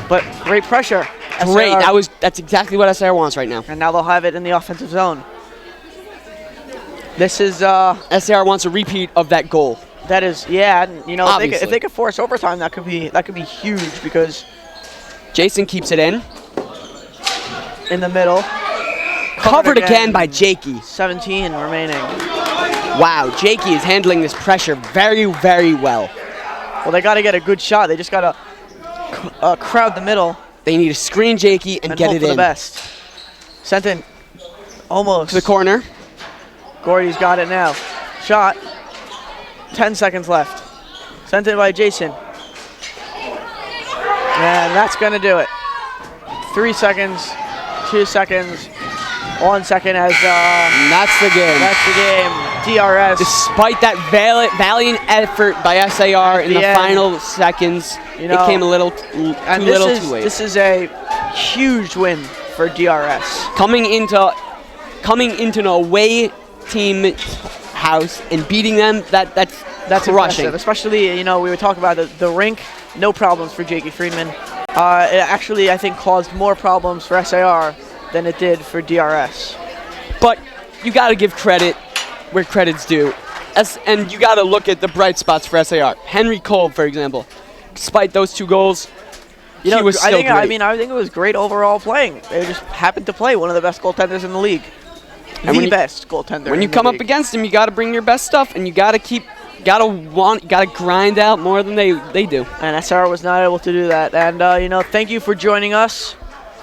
But great pressure. Great. That's exactly what SAR wants right now. And now they'll have it in the offensive zone. This is SAR wants a repeat of that goal. That is, yeah. And, you know, if they could force overtime, that could be huge because Jason keeps it in the middle. Covered again by Jakey. 17 remaining. Wow, Jakey is handling this pressure very, very well. Well, they got to get a good shot. They just got to crowd the middle They need to screen Jakey and get hope it for in. the best. Sent in. Almost. To the corner. Gordy's got it now. Shot. 10 seconds left. Sent in by Jason. And that's going to do it. 3 seconds, 2 seconds, 1 second as And that's the game. that's the game. DRS. Despite that valiant effort by SAR in the end, final seconds, you know, it came a little too late. This is a huge win for DRS. Coming into an away team house and beating them, that's That's crushing. impressive, especially, we were talking about the rink, no problems for Jakey Friedman. It actually, I think, caused more problems for SAR than it did for DRS. But you got to give credit where credit's due. And you got to look at the bright spots for SAR. Henry Cole, for example, despite those 2 goals, he was still great. I think it was great overall playing. They just happened to play one of the best goaltenders in the league. And the best goaltender. When you come up against him, you got to bring your best stuff, and you got to grind out more than they do. And SR was not able to do that. And, thank you for joining us.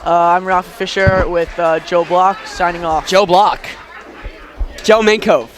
I'm Rafa Fisher with Joe Block signing off. Joe Block. Joe Mankove.